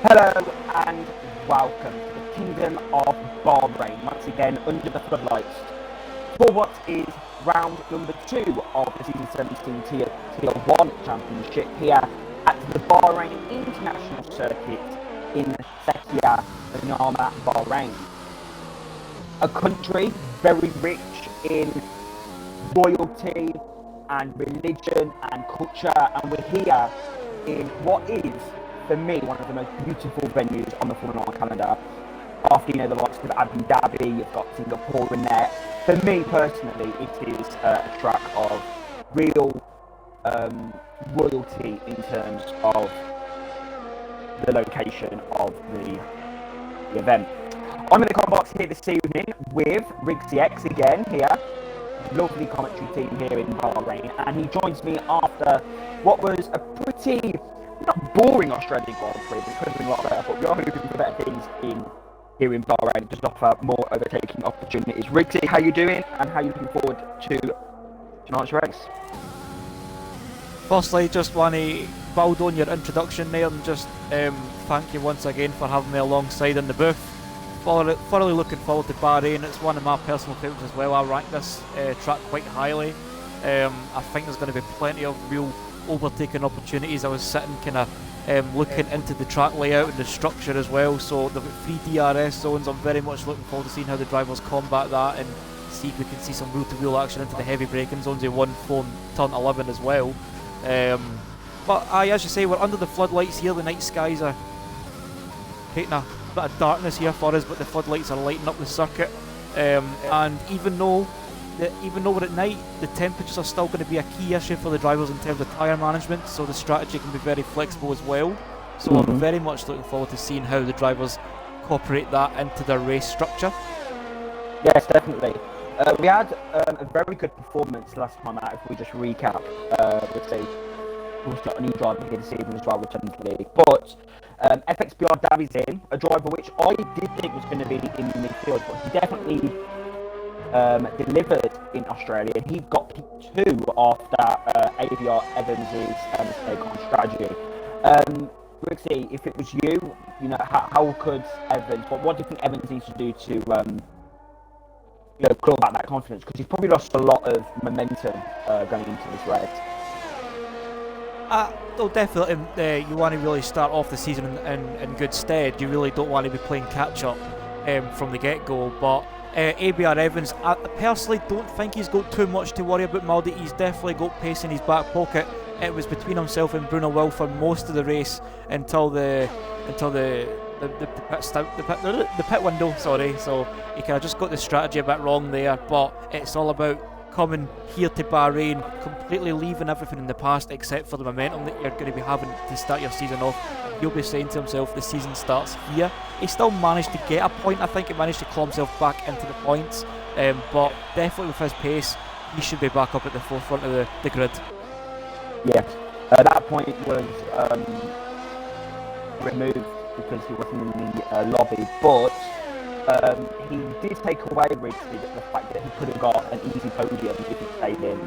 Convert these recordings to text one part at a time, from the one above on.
Hello and welcome to the Kingdom of Bahrain, once again under the floodlights for what is round number 2 of the season 17 Tier 1 Championship here at the Bahrain International Circuit in Sekia, Manama, Bahrain. A country very rich in royalty and religion and culture, and we're here in what is, for me, one of the most beautiful venues on the Formula 1 calendar. After, the likes of Abu Dhabi, you've got Singapore in there. For me personally, it is a track of real royalty in terms of the location of the event. I'm in the comment box here this evening with Riggsy X again here. Lovely commentary team here in Bahrain, and he joins me after what was a pretty not boring Australian Grand Prix, but it could have been a lot better, but we are hoping for better things here in Bahrain, just offer more overtaking opportunities. Riggsy, how you doing, and how are you looking forward to tonight's race? Firstly, just want to build on your introduction there and just thank you once again for having me alongside in the booth. Thoroughly looking forward to Bahrain. It's one of my personal favourites as well. I rank this track quite highly. I think there's going to be plenty of real overtaking opportunities. I was sitting kind of looking into the track layout and the structure as well, so they've got 3 DRS zones. I'm very much looking forward to seeing how the drivers combat that and see if we can see some wheel-to-wheel action into the heavy braking zones in 1, 4 and turn 11 as well. But as you say, we're under the floodlights here. The night skies are creating a bit of darkness here for us, but the floodlights are lighting up the circuit, and even though we're at night, the temperatures are still going to be a key issue for the drivers in terms of tyre management, so the strategy can be very flexible as well. So I'm very much looking forward to seeing how the drivers incorporate that into their race structure. Yes, definitely. We had a very good performance last time out. If we just recap, we'll see. We've got a new driver here this evening as well, returning to the league. But FXBR Davi's in, a driver which I did think was going to be in the midfield, but he definitely delivered in Australia. He got P2 after ABR Evans' mistake on strategy. Riggsy, if it was you, how could Evans? What do you think Evans needs to do to claw back that confidence? Because he's probably lost a lot of momentum going into this race. Definitely, you want to really start off the season in good stead. You really don't want to be playing catch-up from the get-go, but ABR Evans, I personally don't think he's got too much to worry about, Maldi. He's definitely got pace in his back pocket. It was between himself and Bruno Will for most of the race until the pit window, sorry. So he kind of just got the strategy a bit wrong there, but it's all about coming here to Bahrain, completely leaving everything in the past except for the momentum that you're going to be having to start your season off. He'll be saying to himself, the season starts here. He still managed to get a point. I think he managed to claw himself back into the points, but definitely with his pace, he should be back up at the forefront of the grid. Yes, that point was removed because he wasn't in the lobby, but he did take away Riggsy the fact that he could have got an easy podium if he stayed in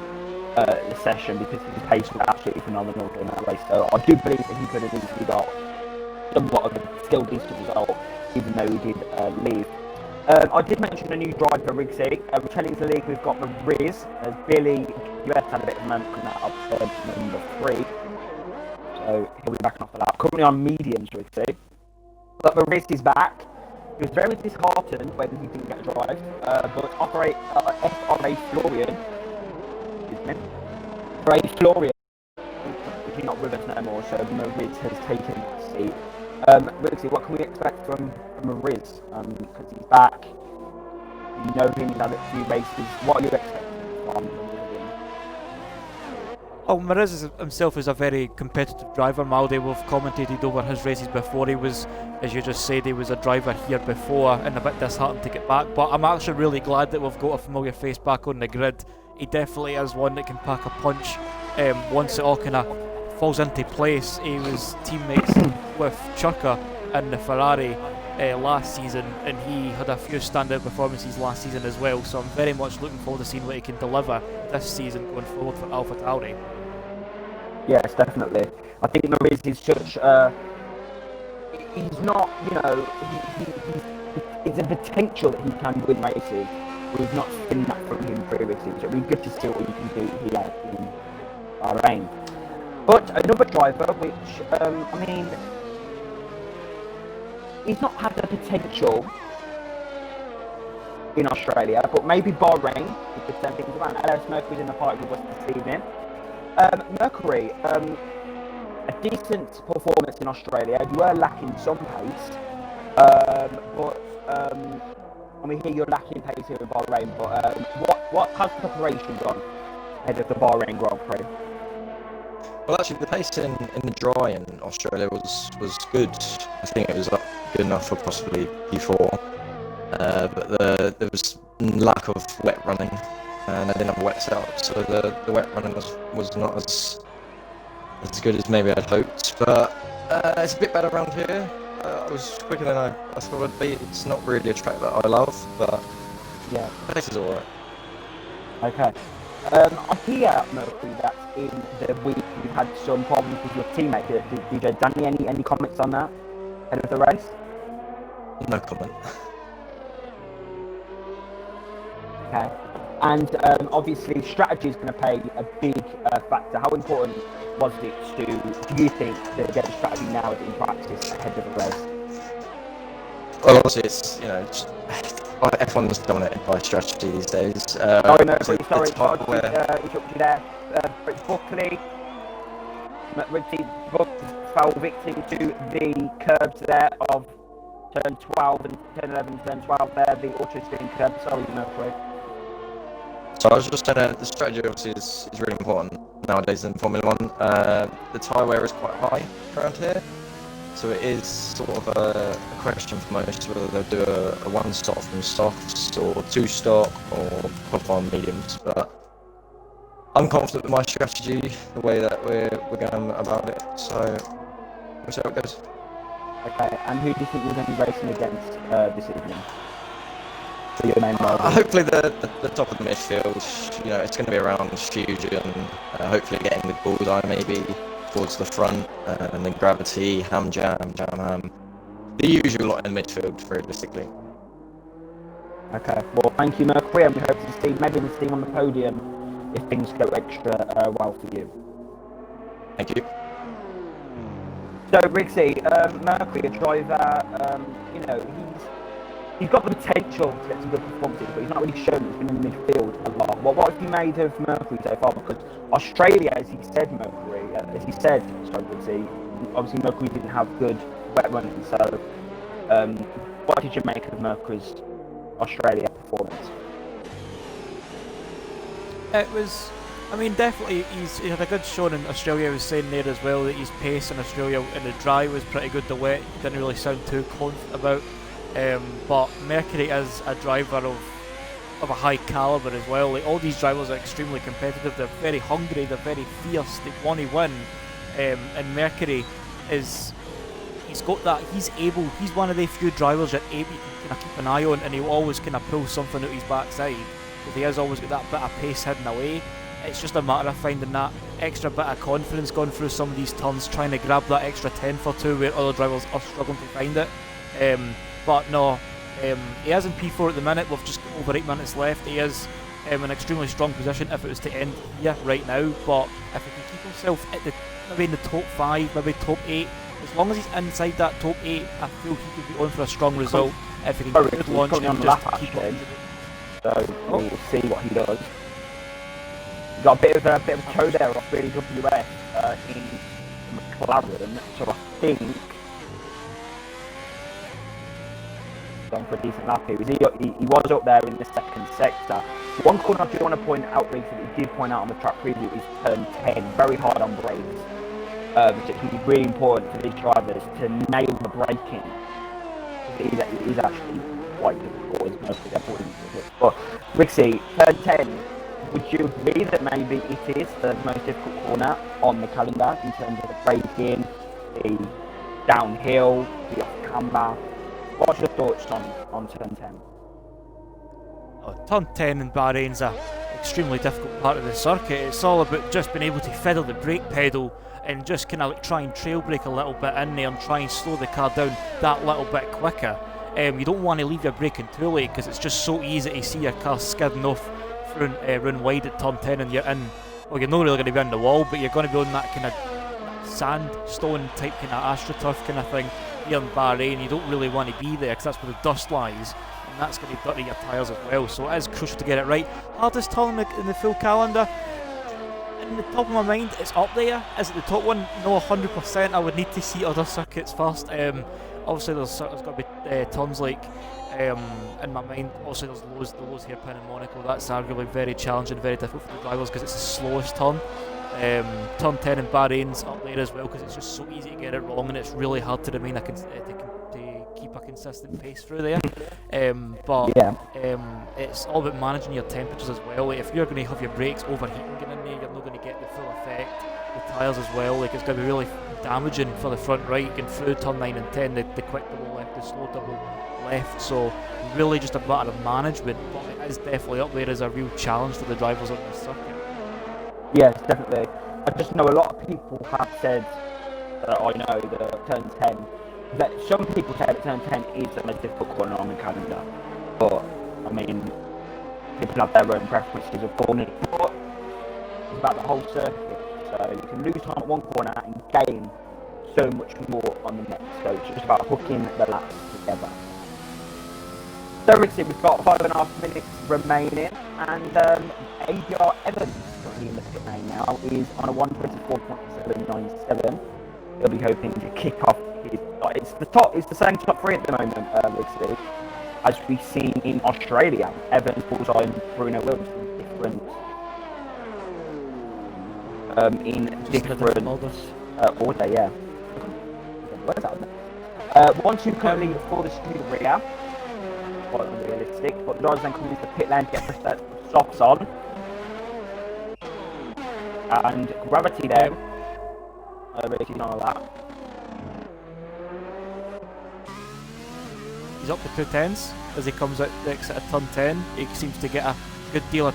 the session, because his pace was absolutely phenomenal during that race. So I do believe that he could have easily got somewhat of a still decent result, even though he did leave. I did mention a new driver, Riggsy. Returning to the league, we've got the Riz, as Billy US had a bit of a moment coming out of number 3. So he'll be back off of that. Currently on mediums, Riggsy. But the Riz is back. He was very disheartened when he didn't get a drive, but FRA Florian, he's not with us no more, so Riz has taken the seat. Riggsy, what can we expect from Riz? Because he's back, you know him, he's had a few races. What are you expecting from him? Oh, Mariz himself is a very competitive driver, Maldi. We've commentated over his races before. He was, as you just said, he was a driver here before and a bit disheartened to get back. But I'm actually really glad that we've got a familiar face back on the grid. He definitely is one that can pack a punch once it all kind of falls into place. He was teammates with Churka in the Ferrari last season, and he had a few standout performances last season as well. So I'm very much looking forward to seeing what he can deliver this season going forward for AlphaTauri. Yes, definitely. I think Mariz is such he's not, it's a potential that he can win races. We've not seen that from him previously, so it'd be good to see what he can do here in Bahrain. But another driver, which, he's not had the potential in Australia, but maybe Bahrain, we could turn things around. LS Mercury's in the party with us this evening. Mercury, a decent performance in Australia. You were lacking some pace, but we hear you're lacking pace here in Bahrain. But how's preparation gone ahead of the Bahrain Grand Prix? Well, actually, the pace in the dry in Australia was good. I think it was good enough for possibly P4, but there was lack of wet running, and I didn't have a wet setup, so the wet running was not as good as maybe I'd hoped. But it's a bit better around here. I was quicker than I thought it'd be. It's not really a track that I love, but yeah, the pace is alright. Okay. I hear, Mercury, that in the week you've had some problems with your teammate, DJ Danny. Any comments on that ahead of the race? No comment. Okay. And obviously strategy is going to play a big factor. How important was it do you think, to get the strategy now in practice ahead of the race? Well, obviously it's, F1's dominated by strategy these days. Sorry, Mercury, sorry to interrupt you there. Buckley fell victim to the curbs there of turn 12 and turn 11, turn 12 there, the ultra-spin curb. Sorry, Mercury. So I was just saying the strategy obviously is really important nowadays in Formula 1. The tyre wear is quite high around here, so it is sort of a question for most whether they'll do a one stop from softs or two stock or pop on mediums. But I'm confident with my strategy, the way that we're going about it. So we'll see how it goes. Okay, and who do you think you're going to be racing against this evening? For your main rival? Hopefully the top of the midfield. It's going to be around Fusion, hopefully getting with Bullseye maybe towards the front, and then Gravity, Ham. The usual lot in the midfield, realistically. Okay, well, thank you, Mercury, and we hope to see maybe the team on the podium if things go extra well for you. Thank you. So, Riggsy, Mercury, a driver, he's got the potential to get some good performances, but he's not really shown he's been in the midfield a lot. Well, what have you made of Mercury so far? Because Australia, as he said, Riggsy, obviously Mercury didn't have good wet running, so what did you make of Mercury's Australia performance? It was, definitely he had a good showing in Australia. I was saying there as well that his pace in Australia in the dry was pretty good. The wet he didn't really sound too confident about. But Mercury is a driver of a high calibre as well. Like, all these drivers are extremely competitive. They're very hungry. They're very fierce. They want to win. And Mercury he's got that. He's one of the few drivers that you can kind of keep an eye on, and he'll always kind of pull something out his backside. Because he has always got that bit of pace hidden away. It's just a matter of finding that extra bit of confidence going through some of these turns, trying to grab that extra tenth or two where other drivers are struggling to find it. But no, he is in P4 at the minute with just over 8 minutes left. He is in an extremely strong position if it was to end here right now. But if he can keep himself at maybe in the top 5, maybe top 8, as long as he's inside that top 8, I feel he could be on for a strong result if he can get a good launch and just keep it. So we'll see what he does. He's got a bit of a toe there off really WS in McLaren, so I think gone for a decent lap here. He was up there in the second sector. One corner I do want to point out, Riggs, that he did point out on the track preview is turn 10, very hard on brakes. Which can be really important for these drivers to nail the braking. It is actually quite difficult, as most of their points. But Rixie, turn 10, would you agree that maybe it is the most difficult corner on the calendar in terms of the braking, the downhill, the off-camber? What's your thoughts on turn 10? Turn 10 in Bahrain's an extremely difficult part of the circuit. It's all about just being able to fiddle the brake pedal and just kind of like try and trail brake a little bit in there and try and slow the car down that little bit quicker. You don't want to leave your braking too late because it's just so easy to see your car skidding off through run wide at turn 10 and you're in, well, you're not really going to be on the wall, but you're going to be on that kind of sandstone type kind of astroturf kind of thing here in Bahrain. You don't really want to be there because that's where the dust lies, and that's going to dirty your tyres as well, so it is crucial to get it right. Hardest turn in the full calendar, in the top of my mind, it's up there. Is it the top one? No, 100%. I would need to see other circuits first. Obviously there's got to be turns like, in my mind, obviously there's the Lowe's hairpin in Monaco. That's arguably very challenging, very difficult for the drivers because it's the slowest turn. Turn 10 in Bahrain's up there as well because it's just so easy to get it wrong and it's really hard to remain to keep a consistent pace through there. It's all about managing your temperatures as well. Like if you're going to have your brakes overheating getting in there, you're not going to get the full effect. The tyres as well, like it's going to be really damaging for the front right and through turn 9 and 10, the quick double left, the slow double left. So really just a matter of management, but it is definitely up there as a real challenge to the drivers on this circuit. Yes, definitely. I just know a lot of people have said that I know that turn 10, that some people say that turn 10 is the most difficult corner on the calendar, but I mean, people have their own preferences of corners, but it's about the whole circuit, so you can lose time at one corner and gain so much more on the next, so it's just about hooking the laps together. So we've got 5.5 minutes remaining, and ADR Evans, currently in the pit lane now, is on a 124.797. He'll be hoping to kick off his. It's the same top three at the moment, obviously, as we've seen in Australia. Evans, Bullseye, Bruno Wilson, different order, yeah. Where's that? 1-2 currently for the Scuderia. Quite unrealistic, but the drivers then come into the pit lane to get the softs on. And Gravity there, racing on a lap. He's up to 210s as he comes out the exit of turn 10. He seems to get a good deal of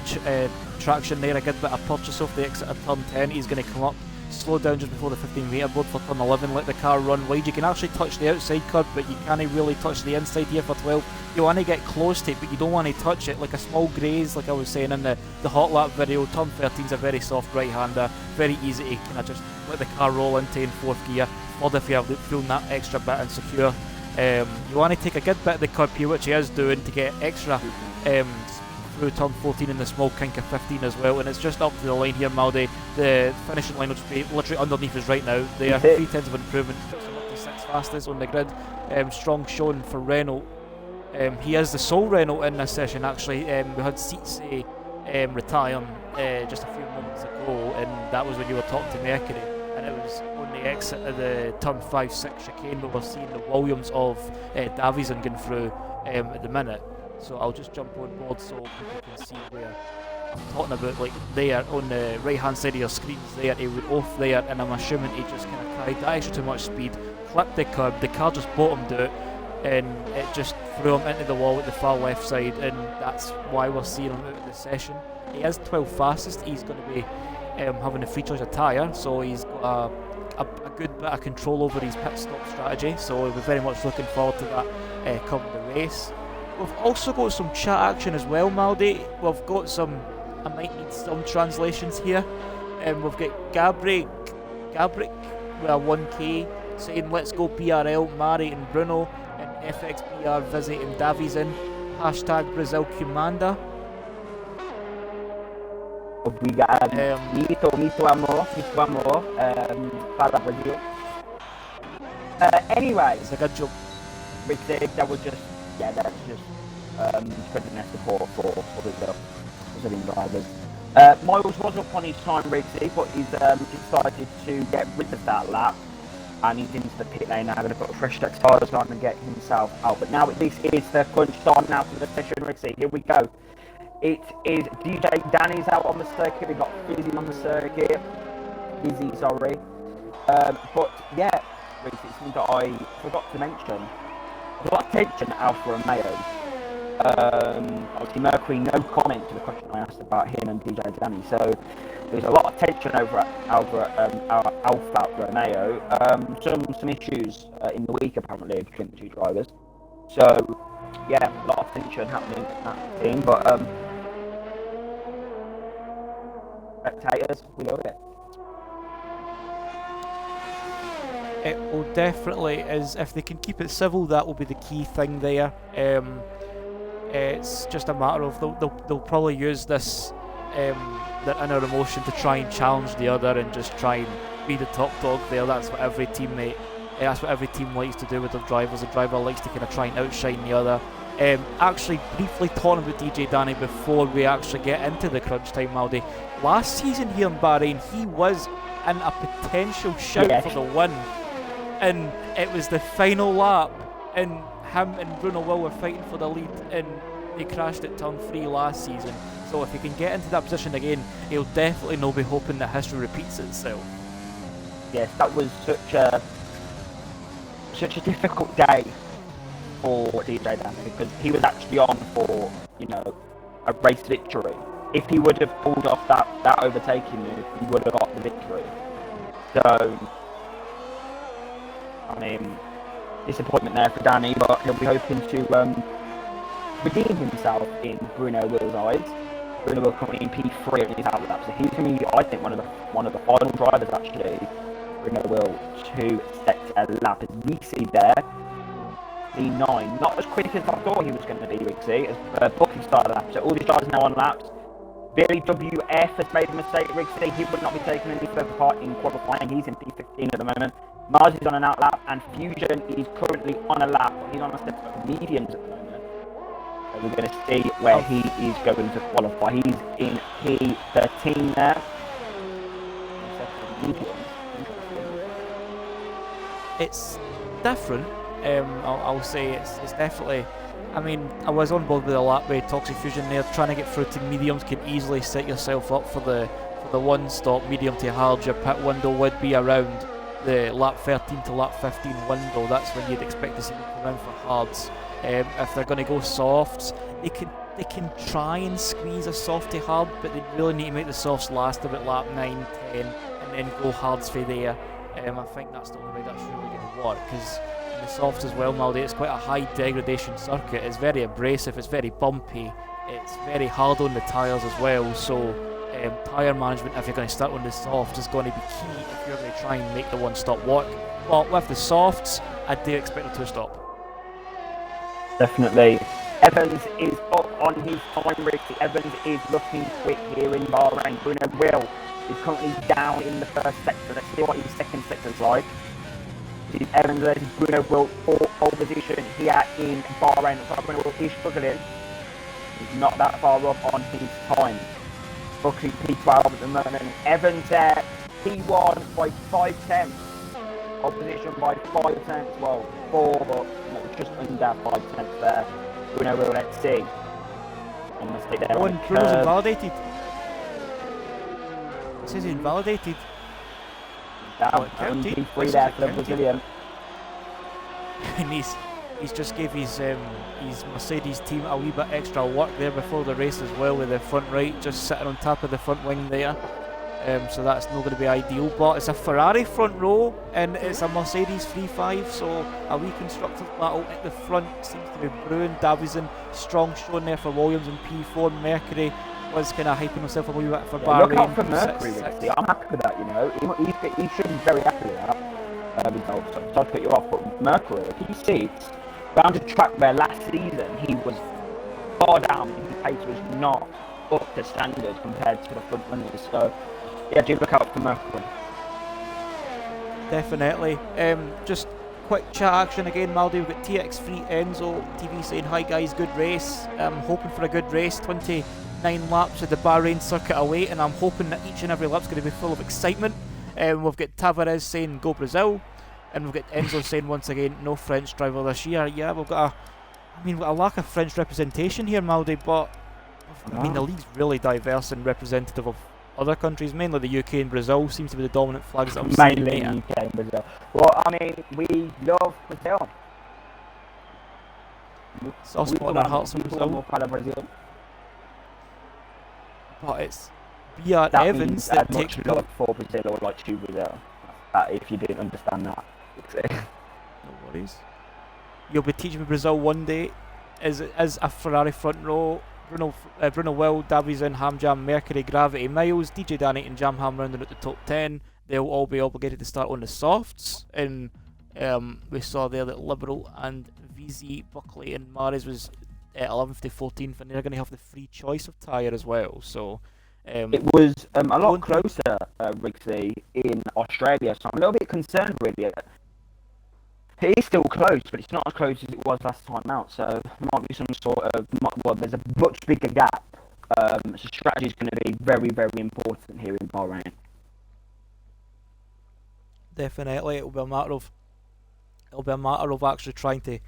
traction there, a good bit of purchase off the exit of turn 10. He's going to come up, slow down just before the 15 metre board for turn 11, let the car run wide. You can actually touch the outside curb, but you can't really touch the inside here for 12. You want to get close to it, but you don't want to touch it. Like a small graze, like I was saying in the hot lap video, turn 13 is a very soft right-hander, very easy to kind of just let the car roll into in fourth gear, third if you're feeling that extra bit insecure. You want to take a good bit of the curb here, which he is doing, to get extra through turn 14 in the small kink of 15 as well, and it's just up to the line here, Maldi. The finishing line will just be literally underneath us right now. They are 3/10 of improvement, puts him up to 6th fastest on the grid. Strong showing for Renault. He is the sole Renault in this session actually. We had Seatsy retiring just a few moments ago, and that was when you were talking to Mercury, and it was on the exit of the turn 5-6 chicane, but we're seeing the volumes of Davison going through at the minute. So I'll just jump on board so people can see where I'm talking about. Like there on the right hand side of your screens there, he went off there, and I'm assuming he just kind of carried that extra too much speed, clipped the curb, the car just bottomed out, and it just threw him into the wall at the far left side, and that's why we're seeing him out of the session. He is 12th fastest. He's going to be having a free choice of tyre, so he's got a good bit of control over his pit stop strategy, so we're very much looking forward to that come the race. We've also got some chat action as well, Maldi. We've got some, I might need some translations here. We've got Gabrick with a 1k saying let's go PRL, Mari and Bruno, and FXBR Vizzy and Davison, hashtag Brazil Commander. Obrigado. Muito amor para Brazil. Anyway, it's a good job. That was just, that's just spreading their support for the Brazilian drivers. Miles was up on his time, Riggsy, but he's decided to get rid of that lap, and he's into the pit lane now, going to put fresh tyres on and get himself out. But now this is the crunch time now for the session, Riggsy. Here we go. It is DJ Danny's out on the circuit. We've got Fizzy on the circuit. Fizzy, sorry. But yeah, Riggsy, it's something that I forgot to mention. There's a lot of tension at Alfa Romeo. Obviously, Mercury, no comment to the question I asked about him and DJ Danny. So there's a lot of tension over at Alfa Romeo. Some issues in the week apparently between the two drivers. So yeah, a lot of tension happening in that team. But spectators, we love it. It will definitely, is if they can keep it civil, that will be the key thing there. It's just a matter of they'll probably use this their inner emotion to try and challenge the other and just try and be the top dog there. That's what every teammate, that's what every team likes to do with their drivers. The driver likes to kind of try and outshine the other. Actually, briefly talking about DJ Danny before we actually get into the crunch time, Maldi. Last season here in Bahrain, he was in a potential shout for the win, and it was the final lap, and him and Bruno Will were fighting for the lead, and they crashed at turn 3 last season. So if he can get into that position again, he'll definitely not be hoping that history repeats itself. Yes, that was such a difficult day for DJ Danny, because he was actually on for, you know, a race victory. If he would have pulled off that overtaking move, he would have got the victory. So, I mean, disappointment there for Danny, but he'll be hoping to redeem himself in Bruno Will's eyes. Bruno Will currently in P3 in his outlap, so he's going to be, I think, one of the final drivers actually. Bruno Will to set a lap as Rixie there. P9, not as quick as I thought he was going to be, Rixie, as Bucky started lap. So all these drivers now on laps. Billy WF has made a mistake, Rixie. He would not be taking any further part in qualifying. He's in P15 at the moment. Mars is on an outlap, and Fusion is currently on a lap. He's on a set of mediums at the moment. So we're going to see where he is going to qualify. He's in P13 there. It's different. I'll say it's definitely. I mean, I was on board with the lap with Toxic Fusion there. Trying to get through to mediums can easily set yourself up for the one-stop medium to hard. Your pit window would be around the lap 13 to lap 15 window. That's when you'd expect to see them come in for hards. If they're going to go softs, they can try and squeeze a soft to hard, but they really need to make the softs last about lap 9, 10, and then go hards for there. I think that's the only way that's really going to work, because in the softs as well, Maldi, it's quite a high degradation circuit. It's very abrasive, it's very bumpy, it's very hard on the tyres as well, so tyre management, if you're going to start on the softs, is going to be key if you're going to try and make the one-stop work. But with the softs, I do expect a two-stop. Definitely. Evans is up on his time, Ricky. Evans is looking quick here in Bahrain. Bruno Will is currently down in the first sector. Let's see what his second sector's like. This is Evans versus Bruno Will for pole position here in Bahrain. Looks like Bruno Will is struggling. He's not that far up on his time. Booking P12 at the moment. Evans there, P1 by 5 tenths. Opposition by 5 tenths. Well, 4, but no, just under 5 tenths there. Bruno Will, let's see. Oh, and Bruno's invalidated. It says he's invalidated. Down on P3 there for the Brazilian. And he's just gave his Mercedes team a wee bit extra work there before the race as well, with the front right just sitting on top of the front wing there. So that's not going to be ideal, but it's a Ferrari front row and it's a Mercedes 3.5, so a wee constructors battle at the front seems to be brewing. Davison strong showing there for Williams in P4. Mercury was kind of hyping himself a wee bit for Bahrain. Look out for Mercury, really. I'm happy with that, you know. He should be very happy with that result. So sorry to cut you off, but Mercury, if he sees round a track where last season he was far down, his pace was not up to standard compared to the front runners. So yeah, do look out for Mercury. Definitely. Just quick chat action again, Maldi. We've got TX3 Enzo TV saying, hi guys, good race. I'm hoping for a good race. 29 laps of the Bahrain circuit away, and I'm hoping that each and every lap's going to be full of excitement. We've got Tavares saying, go Brazil. And we've got Enzo saying once again, no French driver this year. Yeah, we've got a lack of French representation here, Maldi, but I mean, the league's really diverse and representative of other countries, mainly the UK and Brazil seems to be the dominant flags that I'm seeing. Mainly UK and Brazil. Well, I mean, we love Brazil. Soft spot in our hearts from People Brazil. more proud of Brazil. But it's B.R. That Evans means that as takes much love for Brazil or like to Brazil. If you didn't understand that. No worries. You'll be teaching me Brazil one day. Is a Ferrari front row. Bruno Will, Davison, Hamjam, Mercury, Gravity, Miles, DJ Danny and Jamham rounding out the top 10. They'll all be obligated to start on the softs. And we saw there that Liberal and VZ, Buckley and Mares was 11th to 14th, and they're going to have the free choice of tyre as well. So it was a lot closer, Riggsy, in Australia, so I'm a little bit concerned really. It is still close, but it's not as close as it was last time out, so there might be some sort of, well, there's a much bigger gap, so strategy is going to be very, very important here in Bahrain. Definitely, it'll be a matter of actually trying to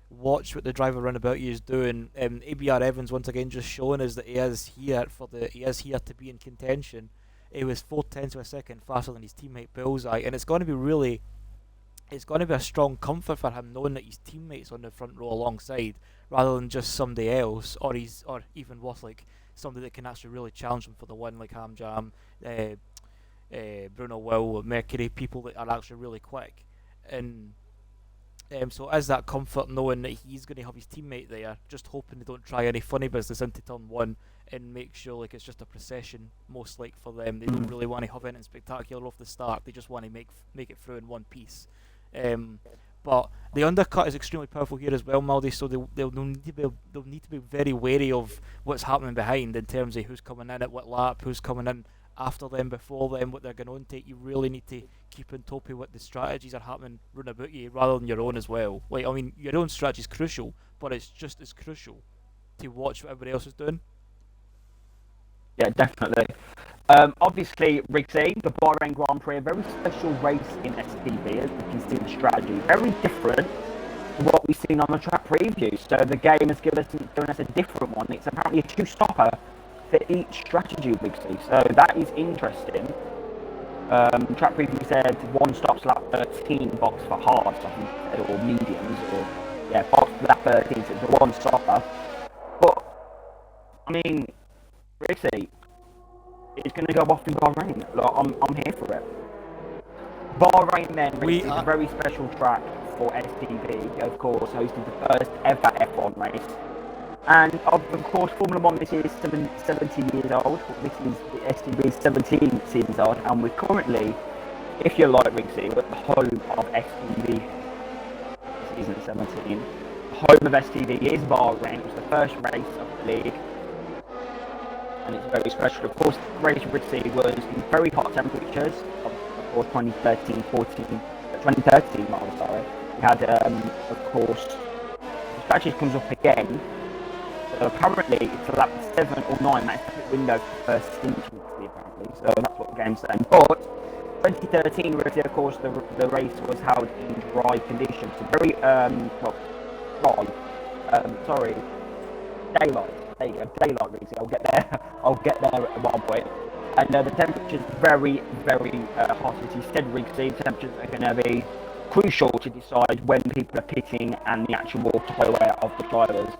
watch what the driver roundabout you is doing. ABR Evans once again just showing us that he is here to be in contention. He was 4/10 of a second faster than his teammate Bullseye, and it's going to be a strong comfort for him knowing that his teammates on the front row alongside, rather than just somebody else, or even worse, like somebody that can actually really challenge him for the win, like Hamjam, Bruno Will, Mercury, people that are actually really quick. And so as that comfort knowing that he's going to have his teammate there, just hoping they don't try any funny business into turn one and make sure like it's just a procession, most like for them. They don't really want to have anything spectacular off the start. They just want to make it through in one piece. But the undercut is extremely powerful here as well, Maldi. So they'll need to be very wary of what's happening behind in terms of who's coming in at what lap, who's coming in after them, before them, what they're going to take. You really need to keep on top of what the strategies are happening round about you, rather than your own as well. Like, I mean, your own strategy is crucial, but it's just as crucial to watch what everybody else is doing. Yeah, definitely. Obviously, Riggsy, the Bahrain Grand Prix, a very special race in STB, as you can see the strategy. Very different to what we've seen on the track preview. So the game has given us a different one. It's apparently a two-stopper for each strategy, Riggsy. So that is interesting. Track preview said one stops lap 13, box for hards, I think, or mediums, or yeah, box for lap 13, so it's a one stopper. But I mean, Riggsy, it's going to go off in Bahrain. Like, I'm here for it. Bahrain then is a very special track for STB, of course, hosting the first ever F1 race. And of course, Formula 1 this year is 70 years old. This is the STB 17 seasons old, and we're currently, if you like Riggsy, we're at the home of STB season 17. The home of STB is Bahrain. It was the first race of the league, and it's very special. Of course, the race Riggsy was in very hot temperatures. Of course, 2013, sorry. We had, of course, the strategy comes up again. So apparently it's a lap 7 or 9, that's the window for first stint, apparently. So that's what the game's saying. But 2013, of course, the race was held in dry conditions. So very, daylight. There you go, daylight Riggsy. I'll get there at one point. And the temperature's very, very hot. As you said, Riggsy, temperatures are going to be crucial to decide when people are pitting and the actual tyre wear of the drivers.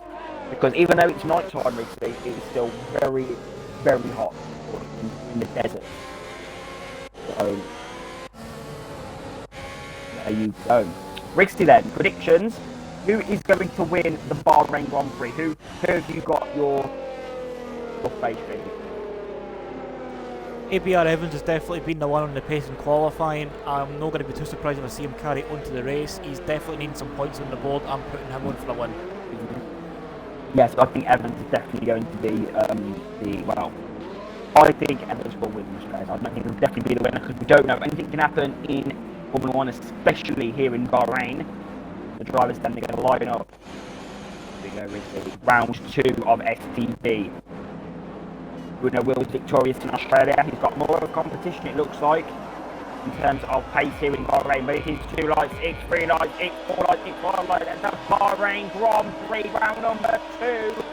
Because even though it's night time, Riggsy, it is still very, very hot in the desert. So, there you go. Riggsy then, predictions. Who is going to win the Bahrain Grand Prix? Who have you got your faith in? ABR Evans has definitely been the one on the pace in qualifying. I'm not going to be too surprised if I see him carry onto the race. He's definitely needing some points on the board. I'm putting him on for a win. Yes, I think Evans is definitely going to be I think Evans will win this race. I don't think he'll definitely be the winner because we don't know. Anything can happen in Formula 1, especially here in Bahrain. The drivers then they're going to line up. Here we go, Riggsy. Round 2 of STB. Bruno Will's victorious in Australia. He's got more of a competition, it looks like, in terms of pace here in Bahrain. But it's 2 lights, it's 3 lights, it's 4 lights, it's 5 lights. That's the Bahrain Grand Prix round number 2.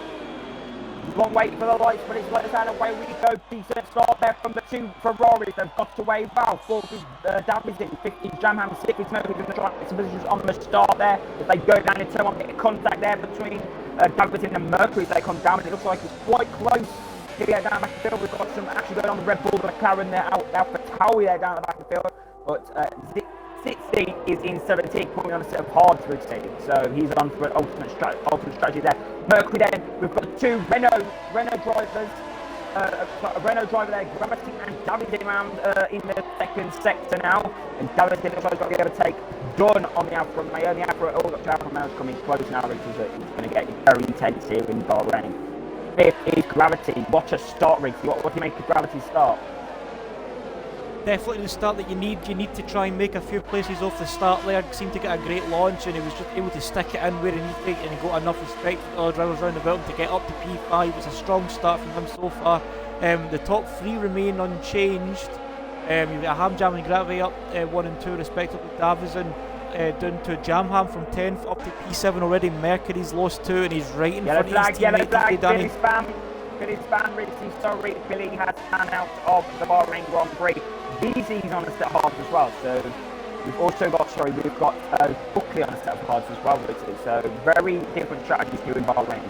Long wait for the lights, but it's let us out. Away we go. Decent start there from the two Ferraris. They've got away well. Fourth is Davies in. 15 Jamham. 6 is Mercury. Going to try some positions on the start there. If they go down in turn one, get a contact there between Davies and Mercury. As they come down, it looks like it's quite close. Here we are down the back of the field. We've got some action going on the Red Bull, the McLaren there, Alpha Tauri there down the back of the field. But 16 is in 17, putting on a set of hards rotating. So he's on for an ultimate strategy there. Mercury then, we've got the two Renault drivers. A Renault driver there, Gravity and David around in the second sector now. And David looks like he's got to be able to take Dunn on the Alfa Romeo. The Alfa Romeo is coming close now, Riggs, it's going to get very intense here in Bahrain. Fifth is Gravity. What a start, Riggs. What do you make of Gravity's start? Definitely the start that you need. You need to try and make a few places off the start there. Seemed to get a great launch, and he was just able to stick it in where he needed to, and he got enough respect from the other drivers around the building to get up to P5. It's a strong start from him so far. The top three remain unchanged. You've got Hamjam and Gravity up 1 and 2 respectively. Davison down to Jamham from 10th up to P7 already. Mercury's lost 2, and he's right in front of his teammate Danny. Billy's fan, Richie, sorry, Billy has ran out of the Bahrain Grand Prix. DZ's on a set of hards as well, so we've also got, Buckley on a set of hards as well, Richie. So very different strategies here in Bahrain.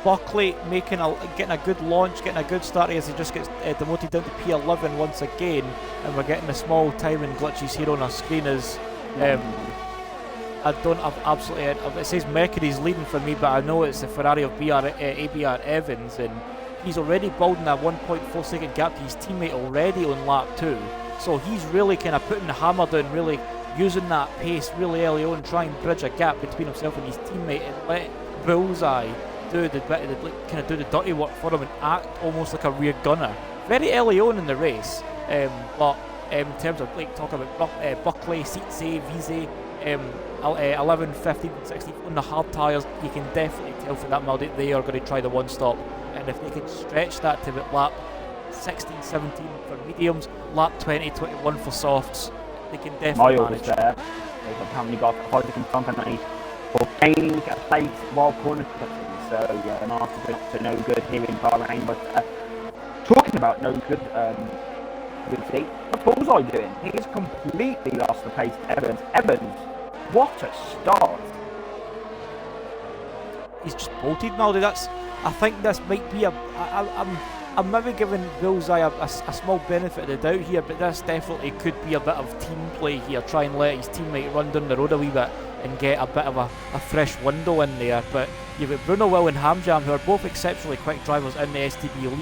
Buckley getting a good launch, getting a good start as he just gets demoted down to P11 once again, and we're getting the small timing glitches here on our screen as I don't have absolutely. It says Mercury's leading for me, but I know it's the Ferrari of ABR Evans, and he's already building a 1.4 second gap to his teammate already on lap 2. So he's really kind of putting the hammer down, really using that pace really early on, try and bridge a gap between himself and his teammate, and let Bullseye do the dirty work for him and act almost like a rear gunner very early on in the race. But in terms of talking about Buckley, Seatsay, Vize, 11, 15, and 16 on the hard tyres, you can definitely tell for that Maldi they are going to try the one stop, and if they can stretch that to about lap 16, 17 for mediums, lap 20, 21 for softs, they can definitely manage. There. They've apparently got a positive company for gaining a place while corner cutting. So yeah, Miles has been up to no good here in Bahrain. But talking about no good, what's Bullseye doing? He's completely lost the pace to Evans. Evans, what a start! He's just bolted, Maldi. I think this might be I'm maybe giving Bullseye a small benefit of the doubt here, but this definitely could be a bit of team play here. Try and let his teammate run down the road a wee bit and get a bit of a fresh window in there. But you've got Bruno Will and Hamjam, who are both exceptionally quick drivers in the STB league,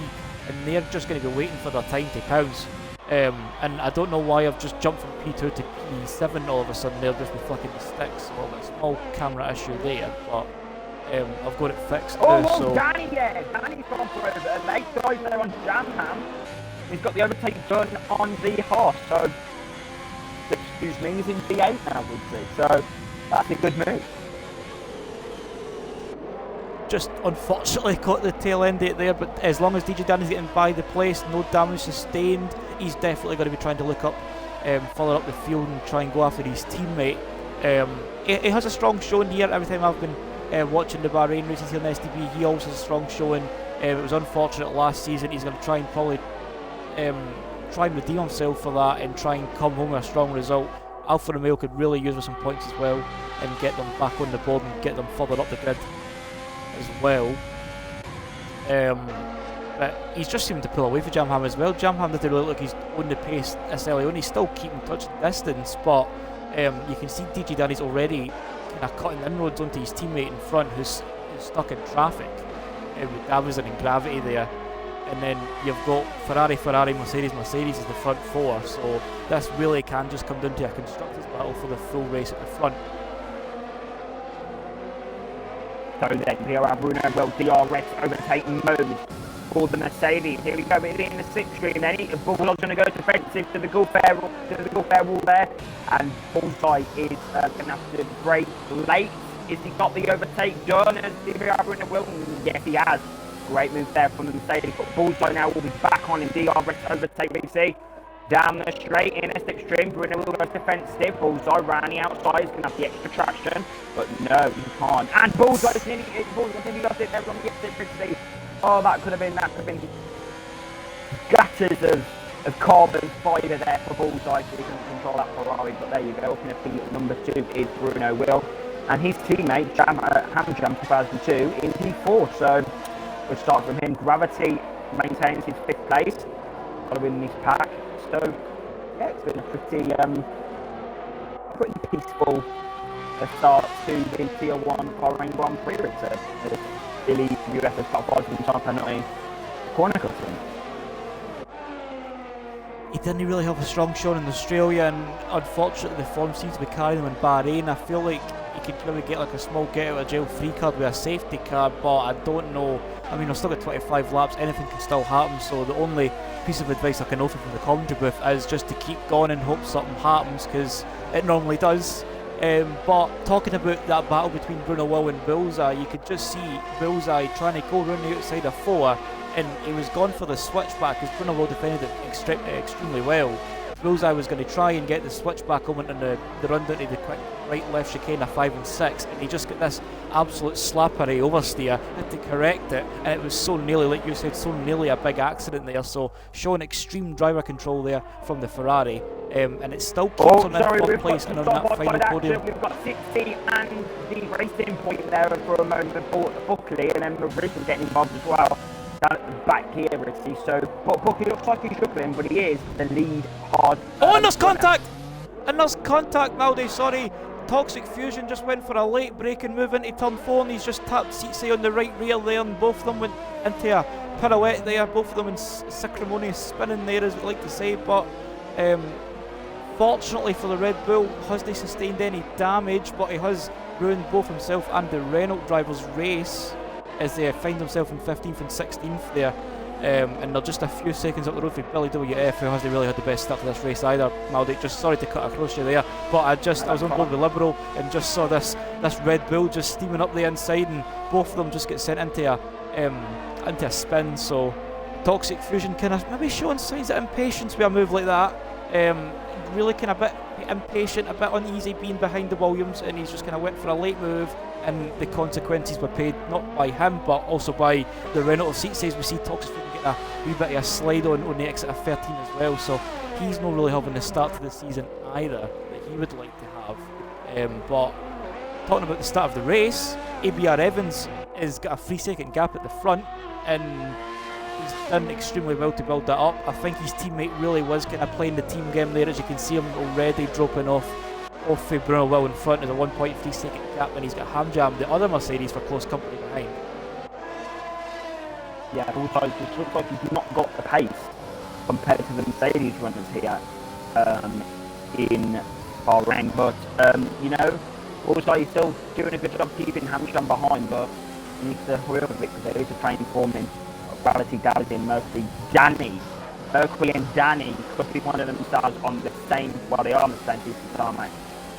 and they're just going to be waiting for their time to pounce. And I don't know why I've just jumped from P2 to P7 all of a sudden. They'll just be flicking the sticks. Well, a small camera issue there, but I've got it fixed now. So Danny there. Danny's gone for a late drive there on Jamham. He's got the overtake done on the horse. So, excuse me, he's in P8 now, would say. So that's a good move. Just unfortunately caught the tail end of it there, but as long as DJ Danny's getting by the place, no damage sustained, he's definitely going to be trying to look up further up the field and try and go after his teammate. He has a strong showing here. Every time I've been watching the Bahrain races here in the STB, he always has a strong showing. It was unfortunate last season. He's going to try and probably try and redeem himself for that and try and come home with a strong result. Alfa Romeo could really use with some points as well and get them back on the board and get them further up the grid as well. But he's just seeming to pull away for Jamham as well. Jamham doesn't really look like he's on the pace this early on. He's still keeping touch distance, but you can see DJ Danny's already kind of cutting inroads onto his teammate in front who's stuck in traffic with Davison and Gravity there. And then you've got Ferrari, Mercedes as the front four. So this really can just come down to a constructors battle for the full race at the front. So then here are Bruno Will DRS overtaking mode for the Mercedes. Here we go, it's in the slipstream. Then Bulldog's going to go defensive to the Gulf wall there, and Bullseye is going to have to brake late. Has he got the overtake done as here are Bruno Will? Yes, he has. Great move there from the Mercedes, but Bullseye now will be back on in DRS overtake BC. Down the straight, inner extreme, Bruno will go defensive, Bullseye round the outside, he's going to have the extra traction, but no, he can't. And Bullseye's nearly lost it, everyone gets it quickly. Oh, that could have been gutters of carbon fibre there for Bullseye, so he can control that Ferrari, but there you go, up in a P number 2 is Bruno Will, and his teammate, Hamjam 2002, in P4, so we'll start from him. Gravity maintains his 5th place, following this pack. So, yeah, it's been a pretty peaceful start to the Tier 1 Bahrain Grand Prix return. Billy US has got 5 time penalty corner cutting. He didn't really have a strong showing in Australia, and unfortunately the form seems to be carrying him in Bahrain. I feel like he could maybe get like a small get out of jail free card with a safety car, but I don't know. I mean, I've still got 25 laps, anything can still happen, so the only piece of advice I can offer from the commentary booth is just to keep going and hope something happens, because it normally does. But talking about that battle between Bruno Will and Bullseye, you could just see Bullseye trying to go around the outside of 4, and he was gone for the switchback because Bruno Will defended it extremely well. Bullseye was going to try and get the switchback over in the run down to the quick right-left chicane of 5 and 6, and he just got this absolute slappery oversteer, had to correct it, and it was so nearly, like you said, so nearly a big accident there, so showing extreme driver control there from the Ferrari, and it still keeps on in 4th place and on that final podium. We've got 60 and the racing point there for a moment for Buckley, and then Maurice getting involved as well. Down at the back here, Ritzy. So, Buckley looks like he's struggling, but he is the lead hard. Oh, and there's contact! And there's contact, Maldi, sorry. Toxic Fusion just went for a late braking move into turn 4, and he's just tapped Tsetse on the right rear there, and both of them went into a pirouette there, both of them in acrimonious spinning there, as we like to say, but fortunately for the Red Bull, hasn't sustained any damage, but he has ruined both himself and the Renault driver's race, as they find themselves in 15th and 16th there, and they're just a few seconds up the road for Billy WF, who hasn't really had the best start to this race either. Maldi, just sorry to cut across you there, but I was on board with Liberal and just saw this Red Bull just steaming up the inside, and both of them just get sent into a spin. So Toxic Fusion kind of maybe showing signs of impatience with a move like that. Really kind of a bit impatient, a bit uneasy being behind the Williams, and he's just kind of went for a late move, and the consequences were paid not by him but also by the Renault seat. Says we see Toxic Fusion get a wee bit of a slide on the exit of 13 as well, so he's not really having the start to the season either that he would like to have. But talking about the start of the race, ABR Evans has got a 3-second gap at the front, and he's done extremely well to build that up. I think his teammate really was kind of playing the team game there, as you can see him already dropping off Bruno Will in front. There's a 1.3 second gap, and he's got Hamjam, the other Mercedes, for close company behind. Yeah, also it looks like he's not got the pace compared to the Mercedes runners here in Bahrain, but you know, also he's still doing a good job keeping Hamjam behind, but he needs to hurry up a bit because there is a train forming. Gravity Dallas Mercury, Mercury and Danny could be one of themselves on the same, well, they are on the same piece of tarmac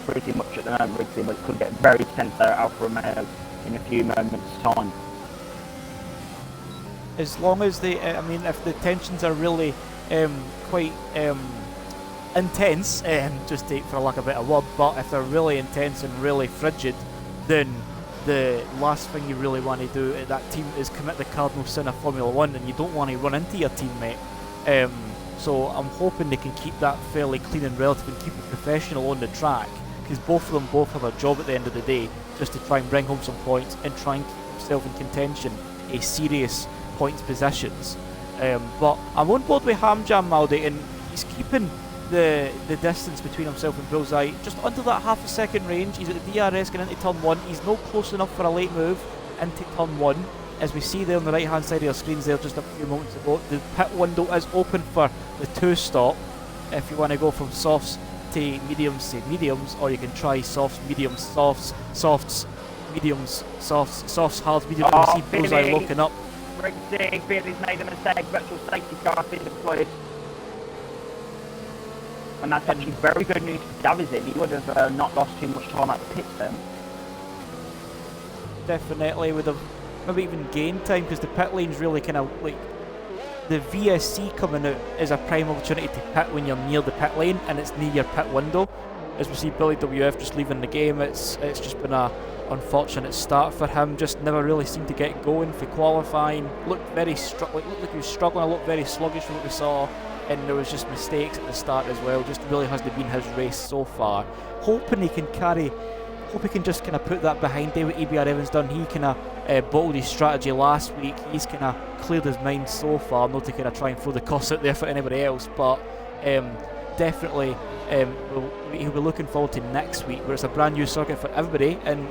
pretty much at the moment, but it could get very tense there at Alfa Romeo in a few moments' time. As long as they, I mean, if the tensions are really quite intense, just for lack of a better word, but if they're really intense and really frigid, then the last thing you really want to do at that team is commit the cardinal sin of Formula 1, and you don't want to run into your teammate. So I'm hoping they can keep that fairly clean and relative and keep it professional on the track, because both of them have a job at the end of the day, just to try and bring home some points and try and keep himself in contention, a serious points positions. But I'm on board with Hamjam, Maldi, and he's keeping the distance between himself and Bullseye just under that half a second range. He's at the DRS going into turn 1. He's not close enough for a late move into turn 1. As we see there on the right hand side of your screens there just a few moments ago, the pit window is open for the 2-stop if you want to go from softs to mediums, or you can try softs, mediums, softs, mediums, softs, hards, mediums. Oh, you see Bullseye looking up. Billy's made a mistake, virtual safety car been deployed. And that's actually very good news for Davizin. He would have not lost too much time at the pits then. Definitely would have maybe even gained time, because the pit lane's really kind of like the VSC coming out is a prime opportunity to pit when you're near the pit lane and it's near your pit window. As we see Billy WF just leaving the game, it's just been a unfortunate start for him. Just never really seemed to get going for qualifying. Looked very looked like he was struggling. Looked very sluggish from what we saw, and there was just mistakes at the start as well. Just really hasn't been his race so far. Hoping he can just kind of put that behind him. What ABR Evans done, he kind of bottled his strategy last week. He's kind of cleared his mind so far, not to kind of try and throw the cost out there for anybody else, but definitely he'll be looking forward to next week, where it's a brand new circuit for everybody and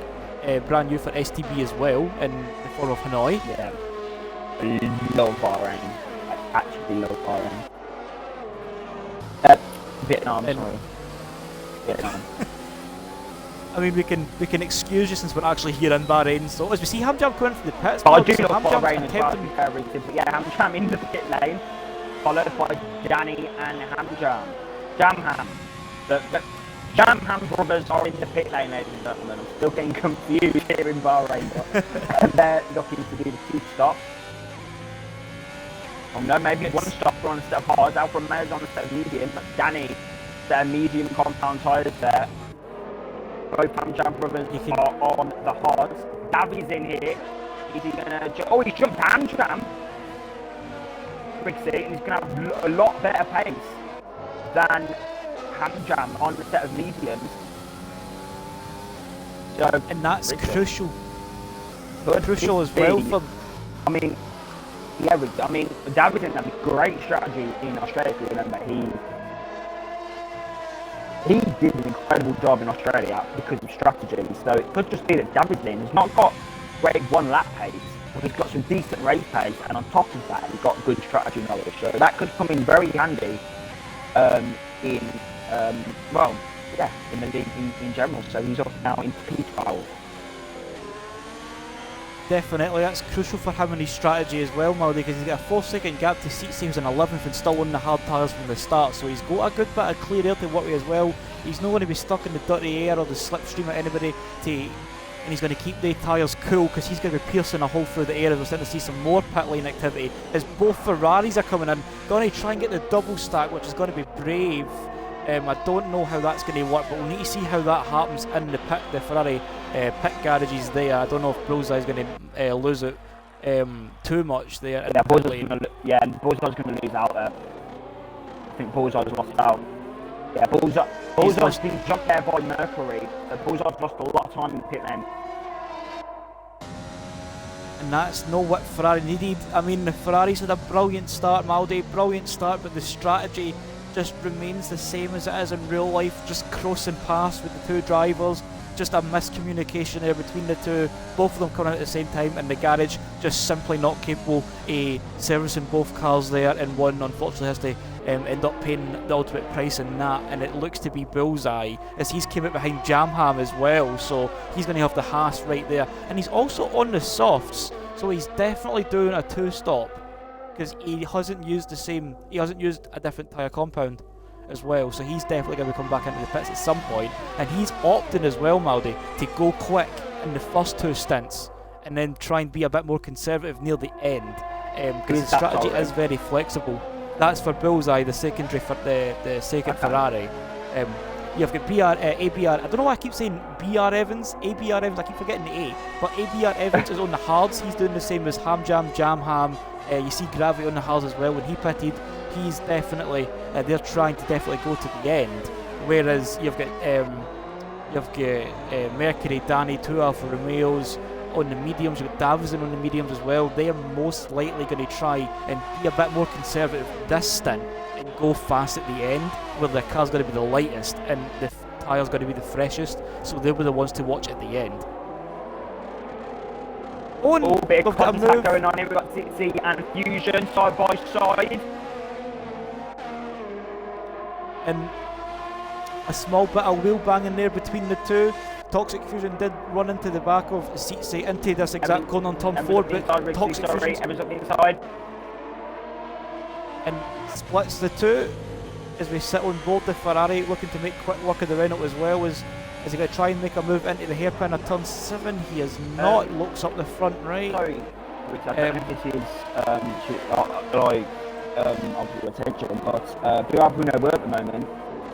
brand new for STB as well in the form of Hanoi. Yeah, love Bahrain. I actually love Bahrain. Vietnam, sorry. Vietnam. I mean, we can excuse you since we're actually here in Bahrain. So as we see Hamjam coming from the pits, I do love Bahrain as well, to be fair, but yeah, Hamjam in the pit lane, followed by Danny and Hamjam. Jamham. The Jamham brothers are in the pit lane, ladies and gentlemen. I'm still getting confused here in Bahrain, but they're looking to do the 2-stop. Oh no, maybe one stopper on a set of hards. Alfa Romeo's on a set of medium, but Danny, set of medium compound tyres there. Both Hamjam brothers are on the hards. Davi's in here. Is he gonna? He's jumped Hamjam. Briggsy, and he's gonna have a lot better pace than Hamjam on the set of mediums. So, and that's crucial. But crucial as well for. I mean, yeah, I mean, David didn't have a great strategy in Australia. If you remember, he did an incredible job in Australia because of strategy. So it could just be that David Lynn has not got great 1 lap pace, but he's got some decent race pace, and on top of that, he's got good strategy knowledge. So that could come in very handy in the league in general. So he's off now into P12. Definitely, that's crucial for him and his strategy as well, Maldy, because he's got a 4-second gap to seat saves in 11th and still on the hard tyres from the start, so he's got a good bit of clear air to work with as well. He's not going to be stuck in the dirty air or the slipstream at anybody, and he's going to keep the tyres cool because he's going to be piercing a hole through the air as we're starting to see some more pit lane activity as both Ferraris are coming in. Going to try and get the double stack, which is going to be brave. I don't know how that's going to work, but we'll need to see how that happens in the Ferrari pit garages there. I don't know if Bullseye is going to lose it too much there. Yeah, Bullseye's going to lose out there. I think Bullseye's lost out. Yeah, Bullseye's been jumped there by Mercury. Bullseye's lost a lot of time in the pit lane. And that's not what Ferrari needed. I mean, the Ferraris had a brilliant start, Maldi, brilliant start, but the strategy just remains the same as it is in real life, just crossing past with the 2 drivers, just a miscommunication there between the 2, both of them coming out at the same time, and the garage just simply not capable of servicing both cars there, and one unfortunately has to end up paying the ultimate price in that, and it looks to be Bullseye as he's came out behind Jamham as well, so he's going to have the Haas right there, and he's also on the softs, so he's definitely doing a 2-stop. Because he hasn't used a different tyre compound as well, so he's definitely going to come back into the pits at some point, and he's opting as well, Maldi, to go quick in the first 2 stints and then try and be a bit more conservative near the end, because the strategy is very flexible. That's for Bullseye, the secondary for the second Ferrari. You've got ABR, I don't know why I keep saying BR Evans, ABR Evans, I keep forgetting the A, but ABR Evans is on the hards. He's doing the same as Hamjam, Jamham. You see Gravity on the hards as well. When he pitted, he's definitely, they're trying to definitely go to the end. Whereas you've got Mercury, Danny, 2 Alfa Romeos on the mediums. You've got Davison on the mediums as well. They are most likely going to try and be a bit more conservative this stint and go fast at the end, where the car's going to be the lightest and the tyre's going to be the freshest. So they'll be the ones to watch at the end. Bit of contact going on here. We've got Titsy and Fusion side by side. And a small bit of wheel banging there between the 2. Toxic Fusion did run into the back of Titsy into this exact corner on turn 4, but Toxic Fusion and splits the 2 as we sit on board the Ferrari, looking to make quick work of the Renault as well. Is he going to try and make a move into the hairpin of turn 7? He is not. Looks up the front right. Sorry, I don't know if this is of your attention, but Bruno Will at the moment,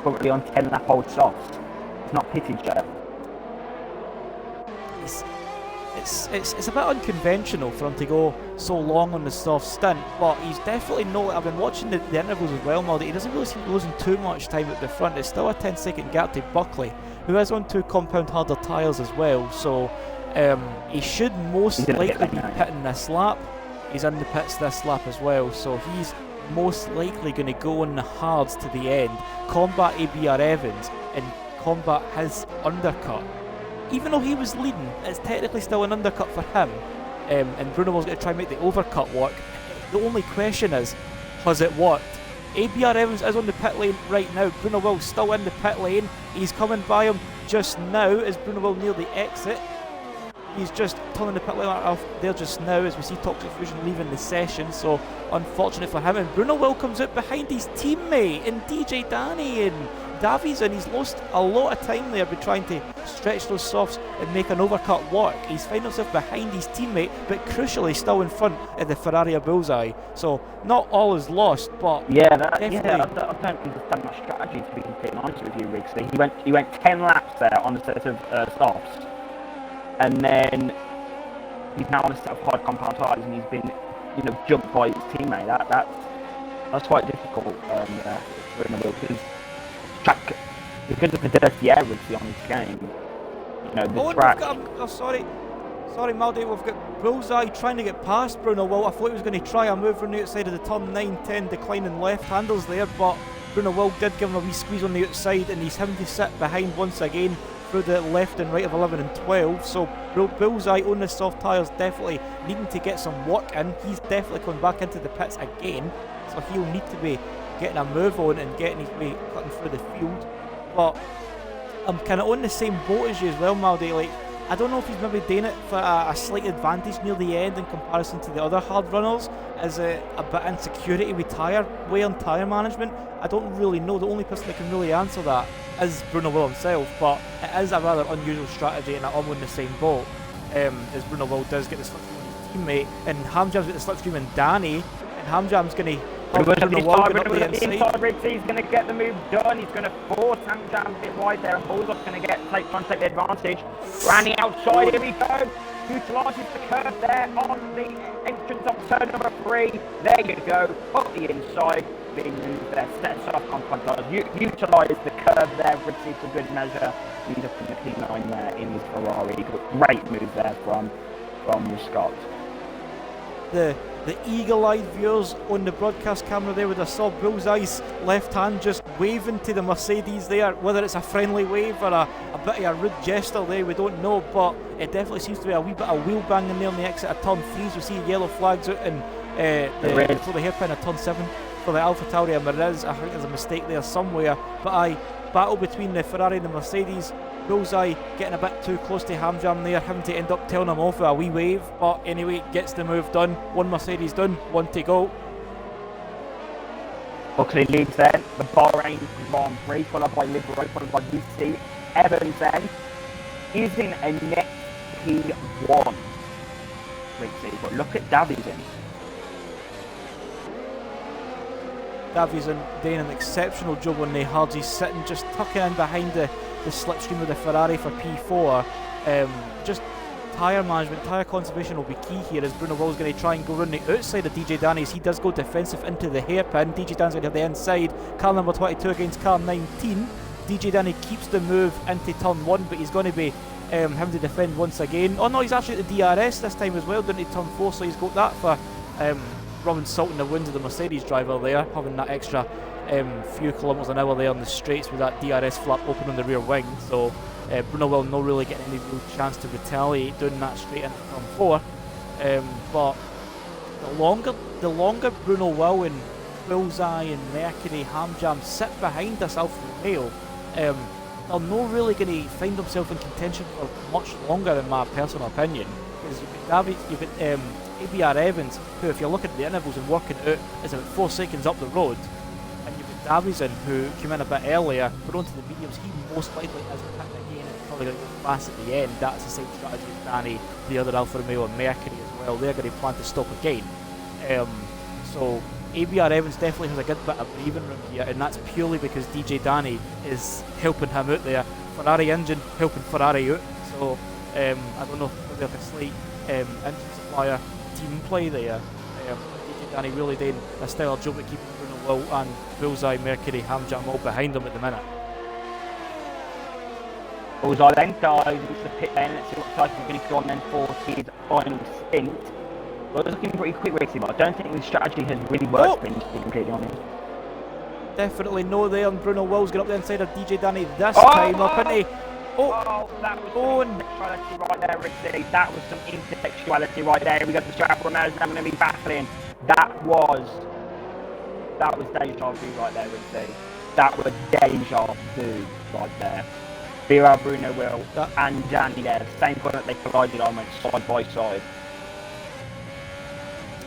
currently on 10 lap old softs. It's not pitted yet. It's a bit unconventional for him to go so long on the soft stint, but he's definitely no. I've been watching the intervals as well, Maldy. He doesn't really seem to be losing too much time at the front. It's still a 10-second gap to Buckley, who is on 2 compound harder tyres as well, so he should most likely be pitting this lap. He's in the pits this lap as well, so he's most likely going to go on the hards to the end, combat ABR Evans, and combat his undercut. Even though he was leading, it's technically still an undercut for him, and Bruno Will's going to try and make the overcut work. The only question is, has it worked? ABR Evans is on the pit lane right now. Bruno Will's still in the pit lane. He's coming by him just now as Bruno Will near the exit. He's just turning the pit lane off there just now as we see Toxic Fusion leaving the session, so unfortunate for him. And Bruno Will comes out behind his teammate in DJ Danny and Davies, and he's lost a lot of time there by trying to stretch those softs and make an overcut work. He's found himself behind his teammate, but crucially still in front of the Ferrari Bullseye. So not all is lost, but I don't understand that strategy, to be completely honest with you, Riggsy. He went 10 laps there on a set of softs, and then he's now on a set of hard compound tyres, and he's been, jumped by his teammate. That's quite difficult because of the dirty air Riggsy on this game. The track. Sorry, Maldy, we've got Bullseye trying to get past Bruno Will. I thought he was going to try a move on the outside of the turn 9-10 declining left handles there, but Bruno Will did give him a wee squeeze on the outside, and he's having to sit behind once again through the left and right of 11 and 12. So Bullseye on the soft tyres definitely needing to get some work in. He's definitely coming back into the pits again, so he'll need to be getting a move on and getting his way cutting through the field. But I'm kind of on the same boat as you as well, Maldy. Like, I don't know if he's maybe doing it for a slight advantage near the end in comparison to the other hard runners. Is it a bit of insecurity with tyre wear and tyre management? I don't really know. The only person that can really answer that is Bruno Will himself, but it is a rather unusual strategy, and I'm on the same boat as Bruno Will does get the slipstream on his teammate, and Hamjam's got the slipstream on Danny, and Hamjam's going to He's going to get the move done. He's going to force Hamjam a bit wide there, and Bulldog's going to try and take the advantage. Around the outside, here we go. Utilises the curve there on the entrance of turn number 3. There you go. Up the inside, being moved there. Sets off compound tyres. Utilise the curve there, receives a good measure. He's up in the P9 there in his Ferrari. Great move there from the Scot. The eagle-eyed viewers on the broadcast camera there would have saw Bullseye's left hand just waving to the Mercedes there. Whether it's a friendly wave or a bit of a rude gesture there, we don't know, but it definitely seems to be a wee bit of wheel banging there on the exit of turn 3. We see yellow flags out in for the hairpin of turn 7 for the Alpha Tauri and Mariz. I think there's a mistake there somewhere, but battle between the Ferrari and the Mercedes. Bullseye getting a bit too close to Hamjam there, having to end up telling him off with a wee wave, but anyway, gets the move done. One Mercedes done, one to go. Buckley leads then, the Bahrain Grand Prix, followed by Liberate, followed by UC. Evans then is in a net P1. But look at Davison. Davison doing an exceptional job on the hards. He's sitting just tucking in behind the slipstream of the Ferrari for P4. Just tyre management, tyre conservation will be key here, as Bruno Will's going to try and go around the outside of DJ Danny as he does go defensive into the hairpin. DJ Danny's going to have the inside. Car number 22 against car 19. DJ Danny keeps the move into turn 1, but he's going to be having to defend once again. Oh no, he's actually at the DRS this time as well, down to turn 4, so he's got that for rubbing salt in the wounds of the Mercedes driver there, having that extra few kilometres an hour there on the straights with that DRS flap open on the rear wing. So Bruno Will not really getting any real chance to retaliate doing that straight into turn 4. But the longer Bruno Will and Bullseye and Mercury Hamjam sit behind this Alfa Romeo, they're not really going to find themselves in contention for much longer, in my personal opinion. Because you've got ABR Evans, who, if you're looking at the intervals and working it out, is about 4 seconds up the road. And you've got Davison, who came in a bit earlier, but onto the mediums. He most likely is pitting again and probably going to go fast at the end. That's the same strategy as Danny, the other Alfa Romeo, and Mercury as well. They're going to plan to stop again. So ABR Evans definitely has a good bit of breathing room here, and that's purely because DJ Danny is helping him out there. Ferrari engine helping Ferrari out, so I don't know if there's a slight engine supplier team play there. DJ Danny really doing a stellar job at keeping Bruno Will and Bullseye, Mercury, Hamjam all behind him at the minute. Bullseye then dives into the pit lane, and it looks like he's going to go on then for his final stint. Well, it's looking pretty quick racing, but I don't think his strategy has really worked for him, to be completely honest. Definitely no there, and Bruno Will's got up the inside of DJ Danny this time up, isn't he? Oh, that was some intersexuality right there, Ricky. That was some intersexuality right there. We got the strap Ramirez now going to be battling. That was deja vu right there, Ricky. That was deja vu right there. Vera, Bruno Will, and Danny there. The same point that they collided on, went side by side.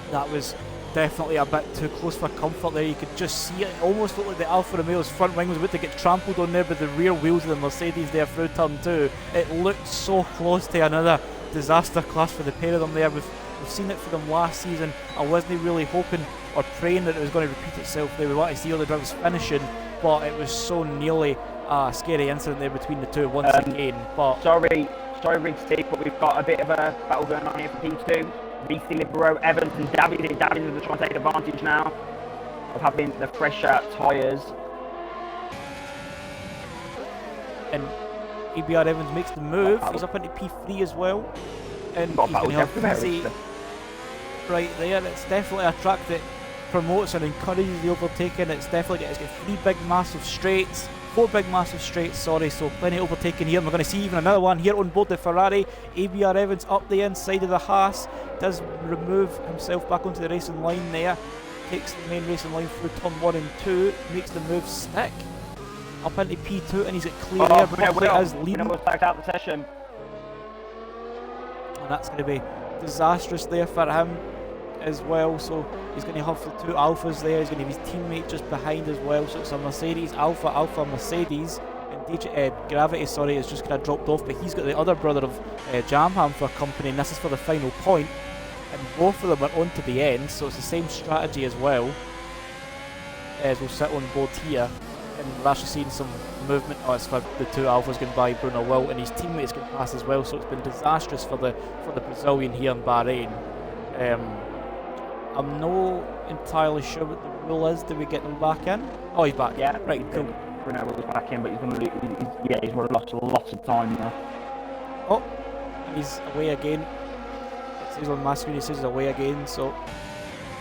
That was definitely a bit too close for comfort there. You could just see it. It almost looked like the Alfa Romeo's front wing was about to get trampled on there by the rear wheels of the Mercedes there through turn 2. It looked so close to another disaster clash for the pair of them there. We've seen it for them last season. I wasn't really hoping or praying that it was going to repeat itself there. We want to see all the drivers finishing, but it was so nearly a scary incident there between the two once again. But sorry, Rig Steve, but we've got a bit of a battle going on here for P2. VC Libero, Evans and Davies are trying to take advantage now of having the fresher tyres. And ABR Evans makes the move. He's up into P3 as well. And he's going to have VC right there. It's definitely a track that promotes and encourages the overtaking. It's definitely got 4 big massive straights, so plenty of overtaking here. And we're going to see even another one here on board the Ferrari. ABR Evans up the inside of the Haas, does remove himself back onto the racing line there, takes the main racing line through turn 1 and 2, makes the move stick up into P2, and he's at clear air. Buckley is leading, back out the session, and that's going to be disastrous there for him as well. So he's going to have the 2 Alphas there. He's going to have his teammate just behind as well. So it's a Mercedes, Alpha, Mercedes, and Gravity, is just kind of dropped off. But he's got the other brother of Jamham for company, and this is for the final point. And both of them are on to the end, so it's the same strategy as well. As we'll sit on board here, and we're actually seeing some movement. Oh, it's for the 2 Alphas going by Bruno Will, and his teammates going past as well. So it's been disastrous for the Brazilian here in Bahrain. I'm not entirely sure what the rule is. Do we get them back in? Oh, he's back. Yeah, right, cool. Bruno Will's back in, but he's going to he's lost lots of time now. Oh, and he's away again. It says on my screen, he says he's away again, so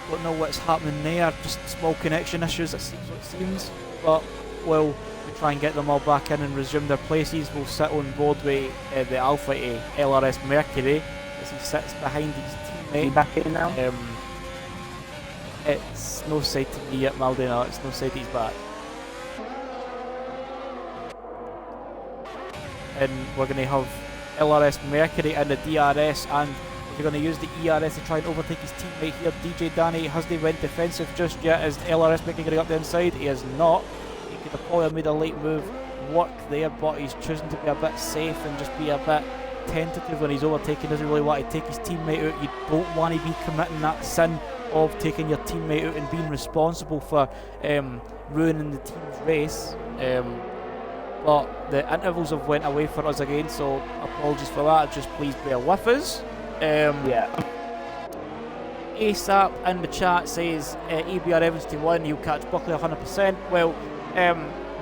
don't know what's happening there. Just small connection issues, it seems. But we'll try and get them all back in and resume their places. We'll sit on board with the Alpha LRS Mercury as he sits behind his teammate. Is he back in now? It's no sight to me yet, Maldena. It's no sight he's back. And we're going to have LRS Mercury and the DRS, and we're going to use the ERS to try and overtake his teammate here. DJ Danny hasn't went defensive just yet. Is LRS Mercury getting up the inside? He is not. He could have probably made a late move work there, but he's choosing to be a bit safe and just be a bit tentative when he's overtaking. Doesn't really want to take his teammate out. You don't want to be committing that sin of taking your teammate out and being responsible for ruining the team's race. But the intervals have went away for us again, so apologies for that. Just please bear with us. ASAP in the chat says ABR Evans to 1, he'll catch Buckley 100%. Well,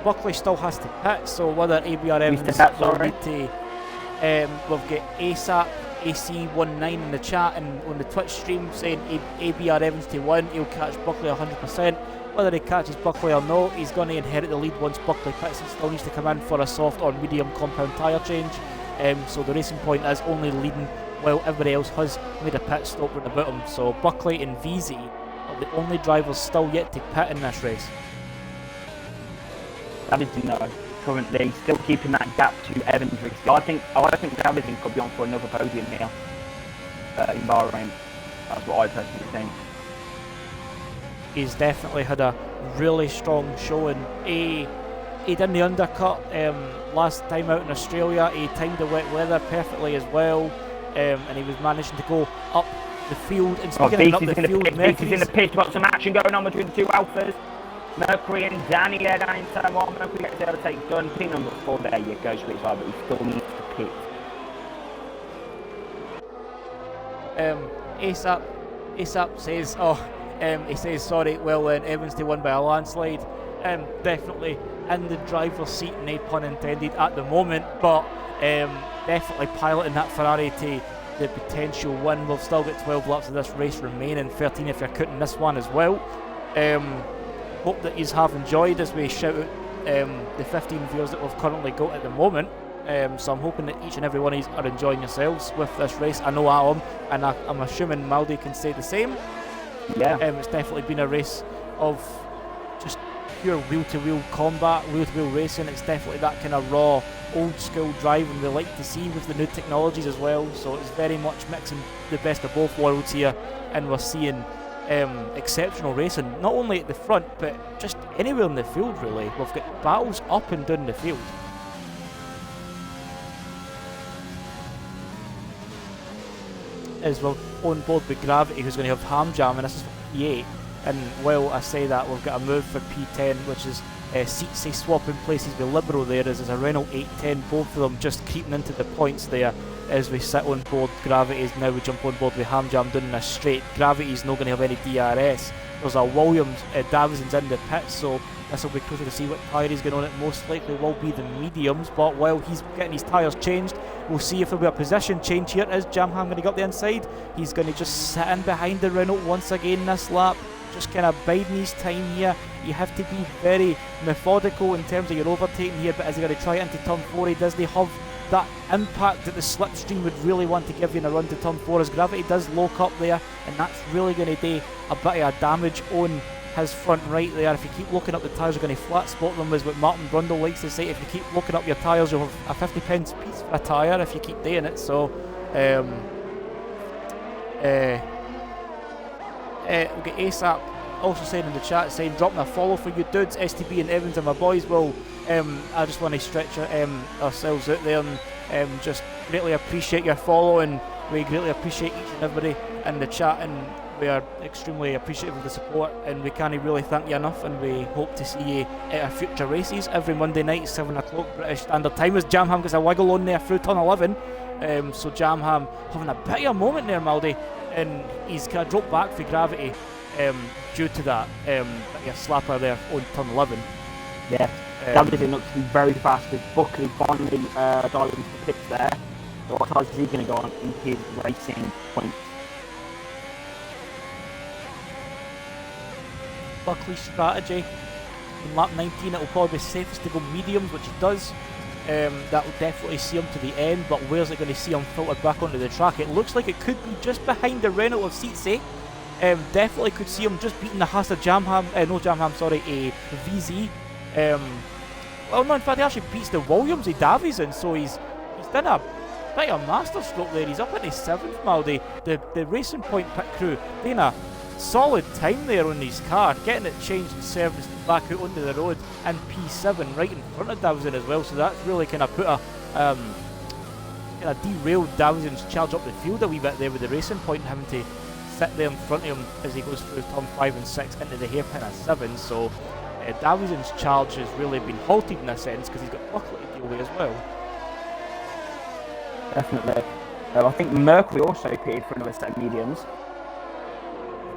Buckley still has to pit, so whether ABR Evans will need to... we've got ASAP AC19 in the chat and on the Twitch stream saying ABR Evans to 1, he'll catch Buckley 100%. Whether he catches Buckley or not, he's going to inherit the lead once Buckley pits. He still needs to come in for a soft or medium compound tyre change. So the racing point is only leading while everybody else has made a pit stop round about him. So Buckley and VZ are the only drivers still yet to pit in this race. Davidson currently still keeping that gap to Evans. I think Davidson could be on for another podium here in Bahrain. That's what I personally think. He's definitely had a really strong showing. He did the undercut last time out in Australia. He timed the wet weather perfectly as well, and he was managing to go up the field. And Oh, speaking of Beatty's up in the the field, pit. Beatty's in the Mercury's pit. Got some action going on between the two alphas. Mercury and Danny there down in turn one. Mercury gets the overtake done. Pin number 4. There you go, Switch but he still needs to pit. ASAP says, he says, sorry, well then, Evanston won by a landslide. Definitely in the driver's seat, no pun intended, at the moment, but definitely piloting that Ferrari to the potential win. We've still got 12 laps of this race remaining, 13 if you're counting this one as well. Hope that you have enjoyed as we shout out the 15 viewers that we've currently got at the moment. So I'm hoping that each and every one of you are enjoying yourselves with this race. I know I am, and I'm assuming Maldi can say the same. Yeah. It's definitely been a race of just pure wheel-to-wheel combat, wheel-to-wheel racing. It's definitely that kind of raw, old-school driving we like to see with the new technologies as well. So it's very much mixing the best of both worlds here, and we're seeing exceptional racing, not only at the front, but just anywhere in the field really. We've got battles up and down the field. As we're on board with Gravity, who's going to have Ham Jam, and this is for P8. And while I say that, we've got a move for P10, which is seats swapping places with Libero there, as there's a Renault 810, both of them just creeping into the points there as we sit on board Gravity's. Now we jump on board with Ham Jam down in a straight. Gravity's not going to have any DRS. There's a Williams, Davidson's in the pits, so this will be crucial to see what tyre he's going on. It most likely will be the mediums, but while he's getting his tyres changed, we'll see if there'll be a position change here. Is Jamham going to go up the inside? He's going to just sit in behind the Renault once again this lap, just kind of biding his time here. You have to be very methodical in terms of your overtaking here, but is he going to try it into turn 4? He doesn't have that impact that the slipstream would really want to give you in a run to turn 4, as Gravity does lock up there, and that's really going to do a bit of damage on his front right there. If you keep looking up the tyres, you're going to flat spot them, is what Martin Brundle likes to say. If you keep looking up your tyres, you'll have a 50 pence piece for a tyre if you keep doing it. So we'll get ASAP also saying in the chat, saying dropping a follow for you dudes, STB and Evans and my boys. Well, I just want to stretch ourselves out there and just greatly appreciate your follow, and we greatly appreciate each and everybody in the chat, and we are extremely appreciative of the support, and we can't really thank you enough, and we hope to see you at our future races every Monday night, 7 o'clock British Standard Time, as Jamham gets a wiggle on there through turn 11. So Jamham having a bit of a moment there, Maldi, and he's kind of dropped back for Gravity due to that slapper there on turn 11. Yeah, Davidson looks to be very fast with Buckley finally diving into the pits there. So what tyres is he going to go on in his racing points? Buckley's strategy in lap 19, it will probably be safest to go mediums, which he does. That will definitely see him to the end, but where's it going to see him filtered back onto the track? It looks like it could be just behind the Renault of Seatsay. Definitely could see him just beating the Haas of Jamham, a VZ. Well, no, in fact, he actually beats the Williams of Davison, so he's done a bit of master stroke there. He's up in his 7th, Maldi. The Racing Point pit crew doing a solid time there on his car, getting it changed and serviced back out onto the road, and P7 right in front of Davison as well. So that's really kind of put a kind of derailed Davison's charge up the field a wee bit there with the Racing Point having to sit there in front of him as he goes through turn 5 and 6 into the hairpin at 7. So Davison's charge has really been halted in a sense because he's got Buckley to deal with as well. Definitely. I think Mercury also pitted for another set of mediums.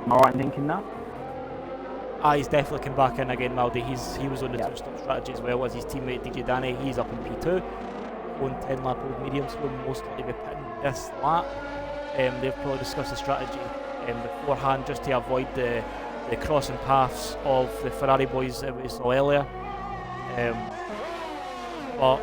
Am I right in thinking that? He's definitely come back in again, Maldi. He was on the two-stop strategy as well as his teammate DJ Danny. He's up in P2 on 10 lap old mediums. He'll most likely be pitting this lap. They've probably discussed the strategy beforehand just to avoid the crossing paths of the Ferrari boys that we saw earlier. But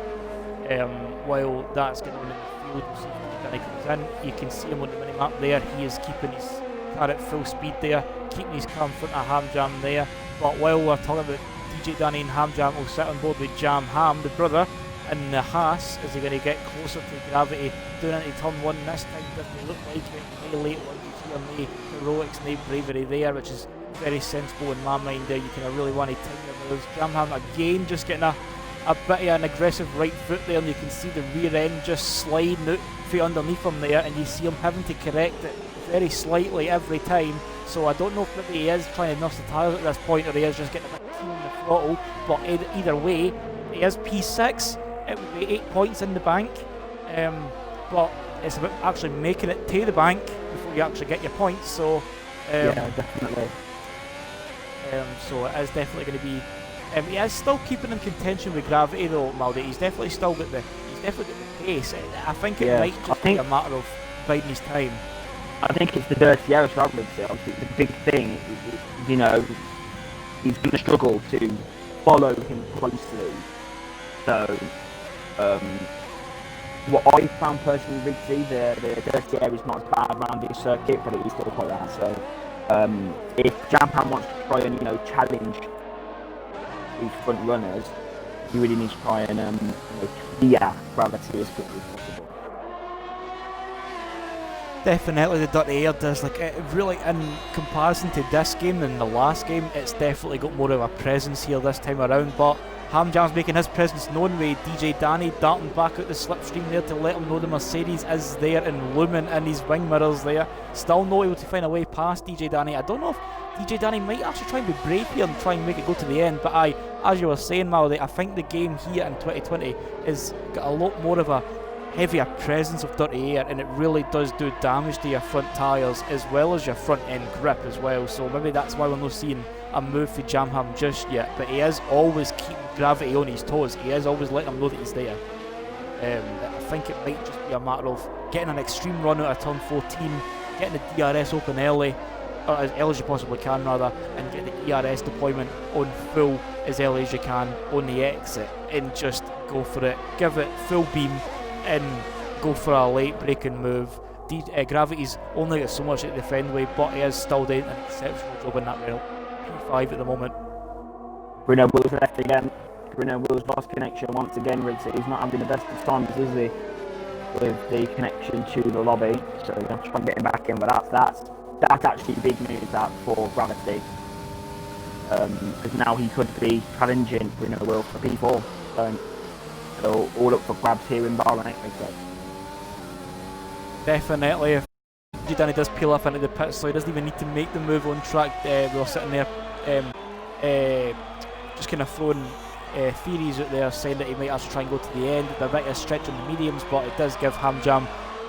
while that's going on in the field, we'll see if Danny comes in. You can see him on the mini-map there. He is keeping his car at full speed there, keeping his car in front of Ham Jam there. But while we're talking about DJ Danny and Ham Jam, will sit on board with Jam Ham, the brother, in the Haas. Is he going to get closer to Gravity down into turn 1 this time? Doesn't look like it. No late one, you see no heroics, no bravery there, which is very sensible in my mind there. You kind of really want to time your moves. Jamham again just getting a bit of an aggressive right foot there, and you can see the rear end just sliding out feet underneath him there, and you see him having to correct it very slightly every time. So I don't know if maybe he is trying to nurse the tyres at this point, or he is just getting a bit keen on the throttle. But either way, he is P6. It would be 8 points in the bank. But it's about actually making it to the bank before you actually get your points. So yeah, definitely. So it is definitely going to be. He is still keeping in contention with Gravity though, Maldi. He's definitely still got the pace. I think it might just be a matter of biding his time. I think it's the dirty air obviously the big thing. You know, he's going to struggle to follow him closely. So, what I found personally, Ridley, the dirty air is not as bad around this circuit, but it is still quite bad. So, if Japan wants to try and challenge these front runners, you really need to try and clear Gravity as quickly as possible. Definitely, the dirty air does it really, in comparison to this game and the last game, it's definitely got more of a presence here this time around. But Hamjam's making his presence known with DJ Danny darting back out the slipstream there to let him know the Mercedes is there and looming in his wing mirrors there. Still not able to find a way past DJ Danny. I don't know if DJ Danny might actually try and be brave here and try and make it go to the end, but as you were saying, Maldi, I think the game here in 2020 has got a lot more of a heavier presence of dirty air, and it really does do damage to your front tyres as well as your front end grip as well. So maybe that's why we're not seeing a move for Jamham just yet, but he is always keeping Gravity on his toes. He is always letting him know that he's there. I think it might just be a matter of getting an extreme run out of turn 14, getting the DRS open early, or as early as you possibly can rather, and get the ERS deployment on full as early as you can on the exit, and just go for it, give it full beam and go for a late braking move. Gravity's only got so much to defend with, but he is still doing an exceptional job in that rail. P5 at the moment. Bruno Wills left again. Bruno Wills lost connection once again. He's not having the best of times, is he? With the connection to the lobby, so we're going to try and get him back in, but that's actually a big news that for Gravity. Because now he could be challenging Bruno Wills for P4. So all up for grabs here in Bahrain, Definitely. If Danny does peel off into the pit, so he doesn't even need to make the move on track. We were sitting there just kind of throwing theories out there saying that he might actually try and go to the end. There might be a stretch on the mediums, but it does give Hamjam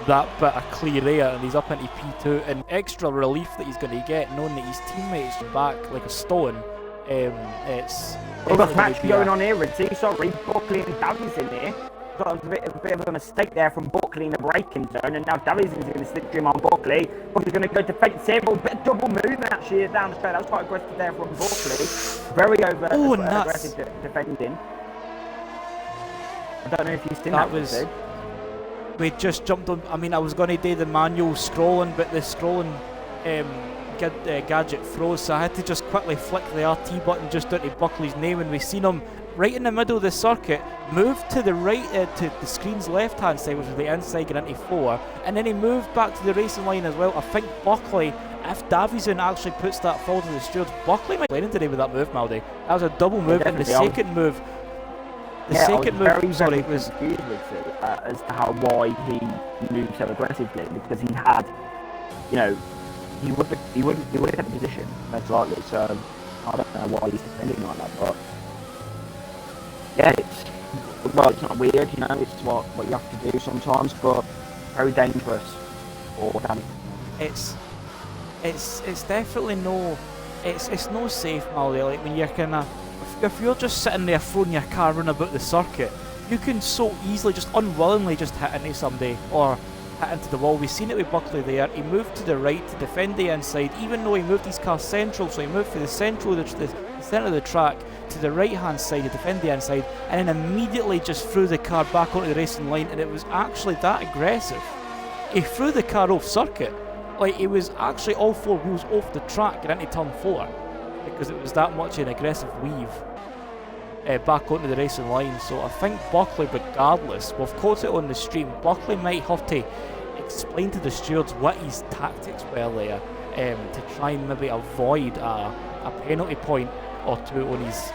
that bit of clear air, and he's up into P2, and extra relief that he's going to get knowing that his teammates are back like a stone. It's there's a match going on here, Ridley. Sorry, Buckley and Davies in there. Got a bit of a mistake there from Buckley in the braking zone, and now Davies is going to slipstream on Buckley. Buckley's going to go defensive, a bit of double movement actually down the straight. That was quite aggressive there from Buckley. Very aggressive defending. I don't know if you've seen that. We just jumped on. I mean, I was going to do the manual scrolling, but the scrolling gadget froze, so I had to just quickly flick the RT button just out to Buckley's name, and we seen him right in the middle of the circuit move to the right, to the screen's left hand side, which was the inside getting into 4, and then he moved back to the racing line as well. I think Buckley, if Davison actually puts that forward to the stewards, Buckley might win today with that move, Maldi. That was a double move, and the second move. Was confused as to why he moved so aggressively, because he had, he wouldn't have kept the position most likely. So I don't know why he's defending like that, but yeah, it's not weird, it's what you have to do sometimes, but very dangerous for Danny. It's definitely it's no safe, Maldi. Like when you're if you're just sitting there throwing your car around about the circuit, you can so easily just unwillingly just hit into somebody or hit into the wall. We've seen it with Buckley there. He moved to the right to defend the inside, even though he moved his car central, so he moved from the centre of the track to the right hand side to defend the inside, and then immediately just threw the car back onto the racing line, and it was actually that aggressive. He threw the car off circuit, like it was actually all 4 wheels off the track and into turn 4, because it was that much an aggressive weave back onto the racing line. So I think Buckley, regardless, we've caught it on the stream, Buckley might have to explain to the stewards what his tactics were there, to try and maybe avoid a penalty point or 2 on his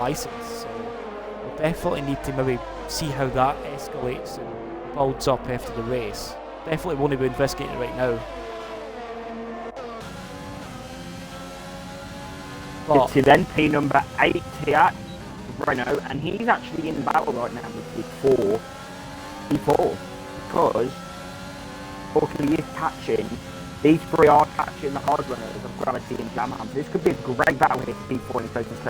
licence. So we'll definitely need to maybe see how that escalates and builds up after the race. Definitely won't be investigating it right now. But To then P number 8 here, Renault, and he's actually in battle right now with P4, because unfortunately he's catching, these three are catching the hard runners of Gravity and Jam Ham, so this could be a great battle here for P4 in closest.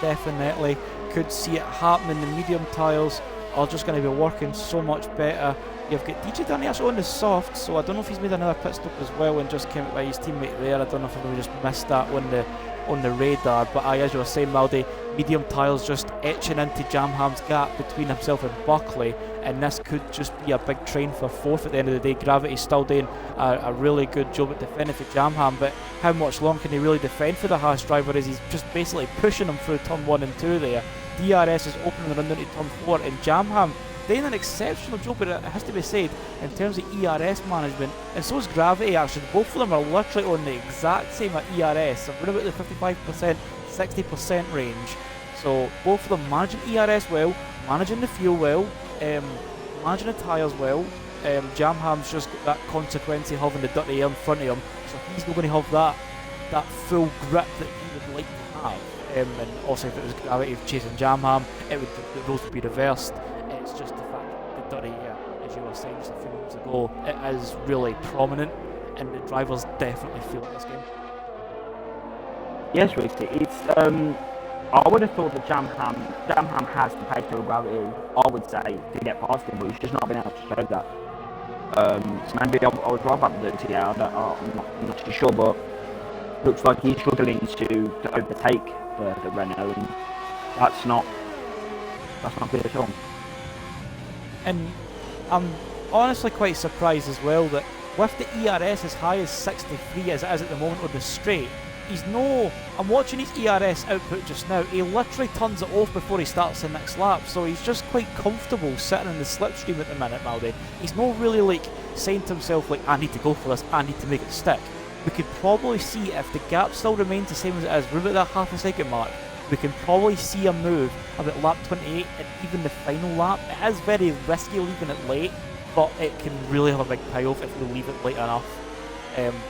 definitely could see it happening. The medium tyres are just going to be working so much better. You've got DJ Danny actually on the soft, so I don't know if he's made another pit stop as well and just came out by his teammate there. I don't know if we just missed that on the radar, but as you were saying, Maldy, medium tyres just etching into Jam Ham's gap between himself and Buckley, and this could just be a big train for fourth at the end of the day. Gravity's still doing a really good job at defending for Jam Ham, but how much longer can he really defend for the Haas driver as he's just basically pushing him through turn 1 and 2 there. DRS is opening the run into turn 4, and Jam Ham doing an exceptional job, but it has to be said, in terms of ERS management, and so is Gravity actually. Both of them are literally on the exact same at ERS, so around about the 55%, 60% range. So both of them managing ERS well, managing the fuel well, managing the tyres well. Jam Ham's just got that consequence of having the dirty air in front of him, so he's not going to have that full grip that he would like to have. And also if it was Gravity chasing Jam Ham, the roles would be reversed. It's just the fact that the dirty air, as you were saying just a few moments ago, it is really prominent, and the drivers definitely feel it this game. Yes, Ricky, it's I would have thought that Jam Ham has the pace over Gravity, I would say, to get past him, but he's just not been able to show that. So maybe I was right about the dirty air, I'm not too sure, but looks like he's struggling to overtake the Renault, and that's not good at all. And I'm honestly quite surprised as well that with the ERS as high as 63 as it is at the moment on the straight, I'm watching his ERS output just now, he literally turns it off before he starts the next lap, so he's just quite comfortable sitting in the slipstream at the minute, Maldy. He's not really like saying to himself like, I need to go for this, I need to make it stick. We could probably see, if the gap still remains the same as it is, we're about that half a second mark, we can probably see a move about lap 28 and even the final lap. It is very risky leaving it late, but it can really have a big payoff if we leave it late enough.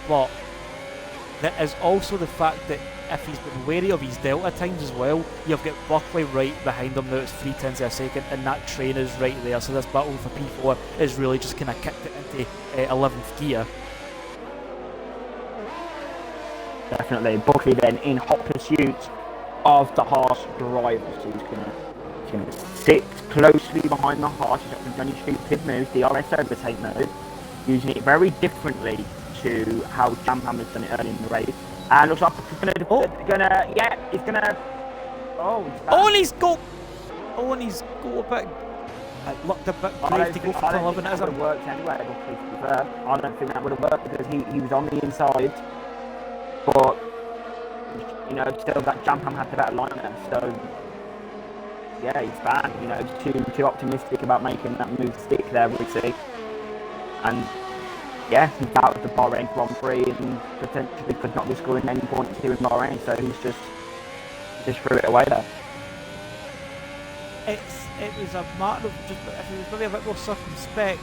But there is also the fact that if he's been wary of his delta times as well, you've got Buckley right behind him now, it's 3/10 of a second, and that train is right there, so this battle for P4 is really just kind of kicked it into 11th gear. Definitely, Buckley then in hot pursuit of the Haas driver, so he's going to sit closely behind the Haas. He's done his stupid moves, the RS overtake mode, using it very differently to how Jam Ham has done it early in the race. And looks like he's and he's got a bit, looked a bit brave to go for 11. It would have worked anyway, Buckley, to be fair. I don't think that would have worked because he was on the inside, but still that Jam Ham had the better line there, so yeah, he's banned. He's too optimistic about making that move stick there, we see. And yeah, he's out of the Bahrain Grand Prix and potentially could not be scoring any points here in Bahrain, so he's just threw it away there. It was a matter of just, if he was maybe a bit more circumspect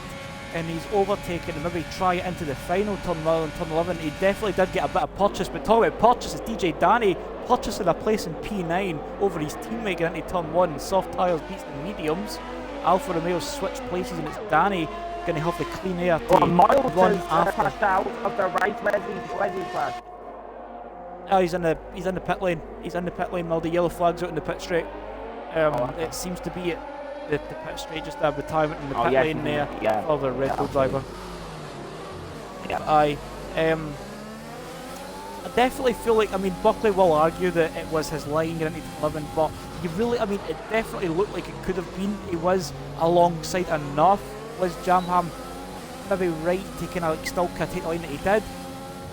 and he's overtaken and maybe try it into the final turn rather than turn 11, he definitely did get a bit of purchase. But talking about purchases, DJ Danny purchasing a place in P9 over his teammate getting into turn 1, soft tyres beats the mediums. Alfa Romeo switched places and it's Danny going to have the clean air to run after. Crashed out of the race. Where's he crashed? Oh, he's in the pit lane. He's in the pit lane. All the yellow flags out in the pit straight. Okay. It seems to be the pit straight, just a retirement in the pit lane there for the Red Bull driver. Yeah. I definitely feel like, Buckley will argue that it was his line getting into 11, but it definitely looked like it could have been. He was alongside enough. Was Jam Ham maybe right to kind of still take the line that he did?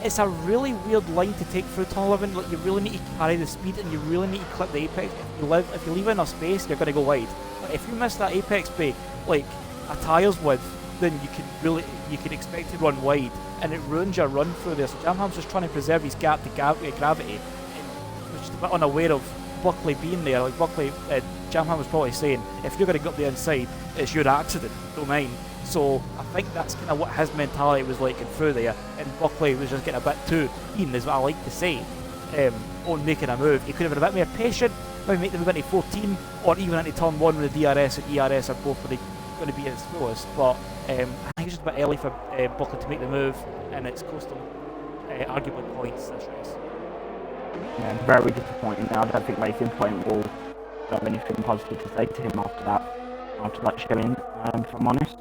It's a really weird line to take through turn 11. Like, you really need to carry the speed and you really need to clip the apex. If you leave enough space, you're going to go wide. But if you miss that apex bay, like a tyre's width, then you can expect to run wide, and it ruins your run through there. So Jam Ham's just trying to preserve his gap to gravity, which is a bit unaware of Buckley being there, like Buckley, Jamham was probably saying, if you're going to go up the inside, it's your accident, don't mind. So I think that's kind of what his mentality was like in through there, and Buckley was just getting a bit too keen, is what I like to say, on making a move. He could have been a bit more patient, maybe make the move into 14, or even into turn 1 with the DRS and ERS are both going to be at its fullest, but I think it's just a bit early for Buckley to make the move, and it's cost him arguably points this race. Yeah, very disappointing. I don't think Racing Point will have anything positive to say to him after that showing, if I'm honest.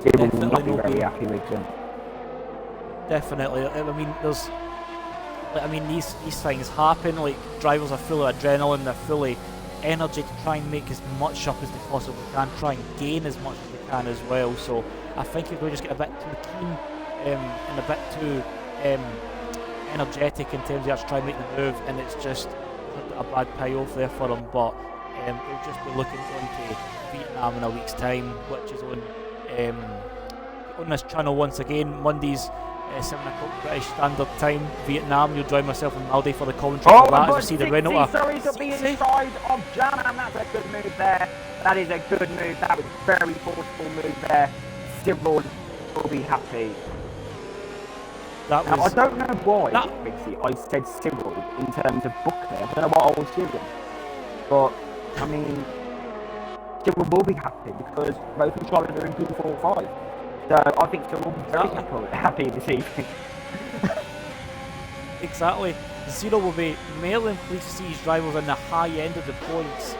He will not be very happy with him. Definitely. I mean, these things happen. Like, drivers are full of adrenaline, they're full of energy to try and make as much up as they possibly can, try and gain as much as they can as well. So I think if we just get a bit too keen and a bit too energetic in terms of actually trying to make the move, and it's just a bad payoff there for him. But we'll just be looking into Vietnam in a week's time, which is on this channel once again, Mondays, 7 o'clock British Standard Time. Vietnam, you'll join myself and Maldi for the commentary for that as we see the Renault. Sorry, to the inside of Janham. That's a good move there. That is a good move. That was a very forceful move there. Cyril will be happy. Now, I don't know why, I said Cyril in terms of Buckley. I don't know what I was doing. But, I mean, Cyril will be happy because both of them are in P45. So I think Cyril will be very happy this evening. Exactly. Zero will be more than pleased to see his rivals in the high end of the points.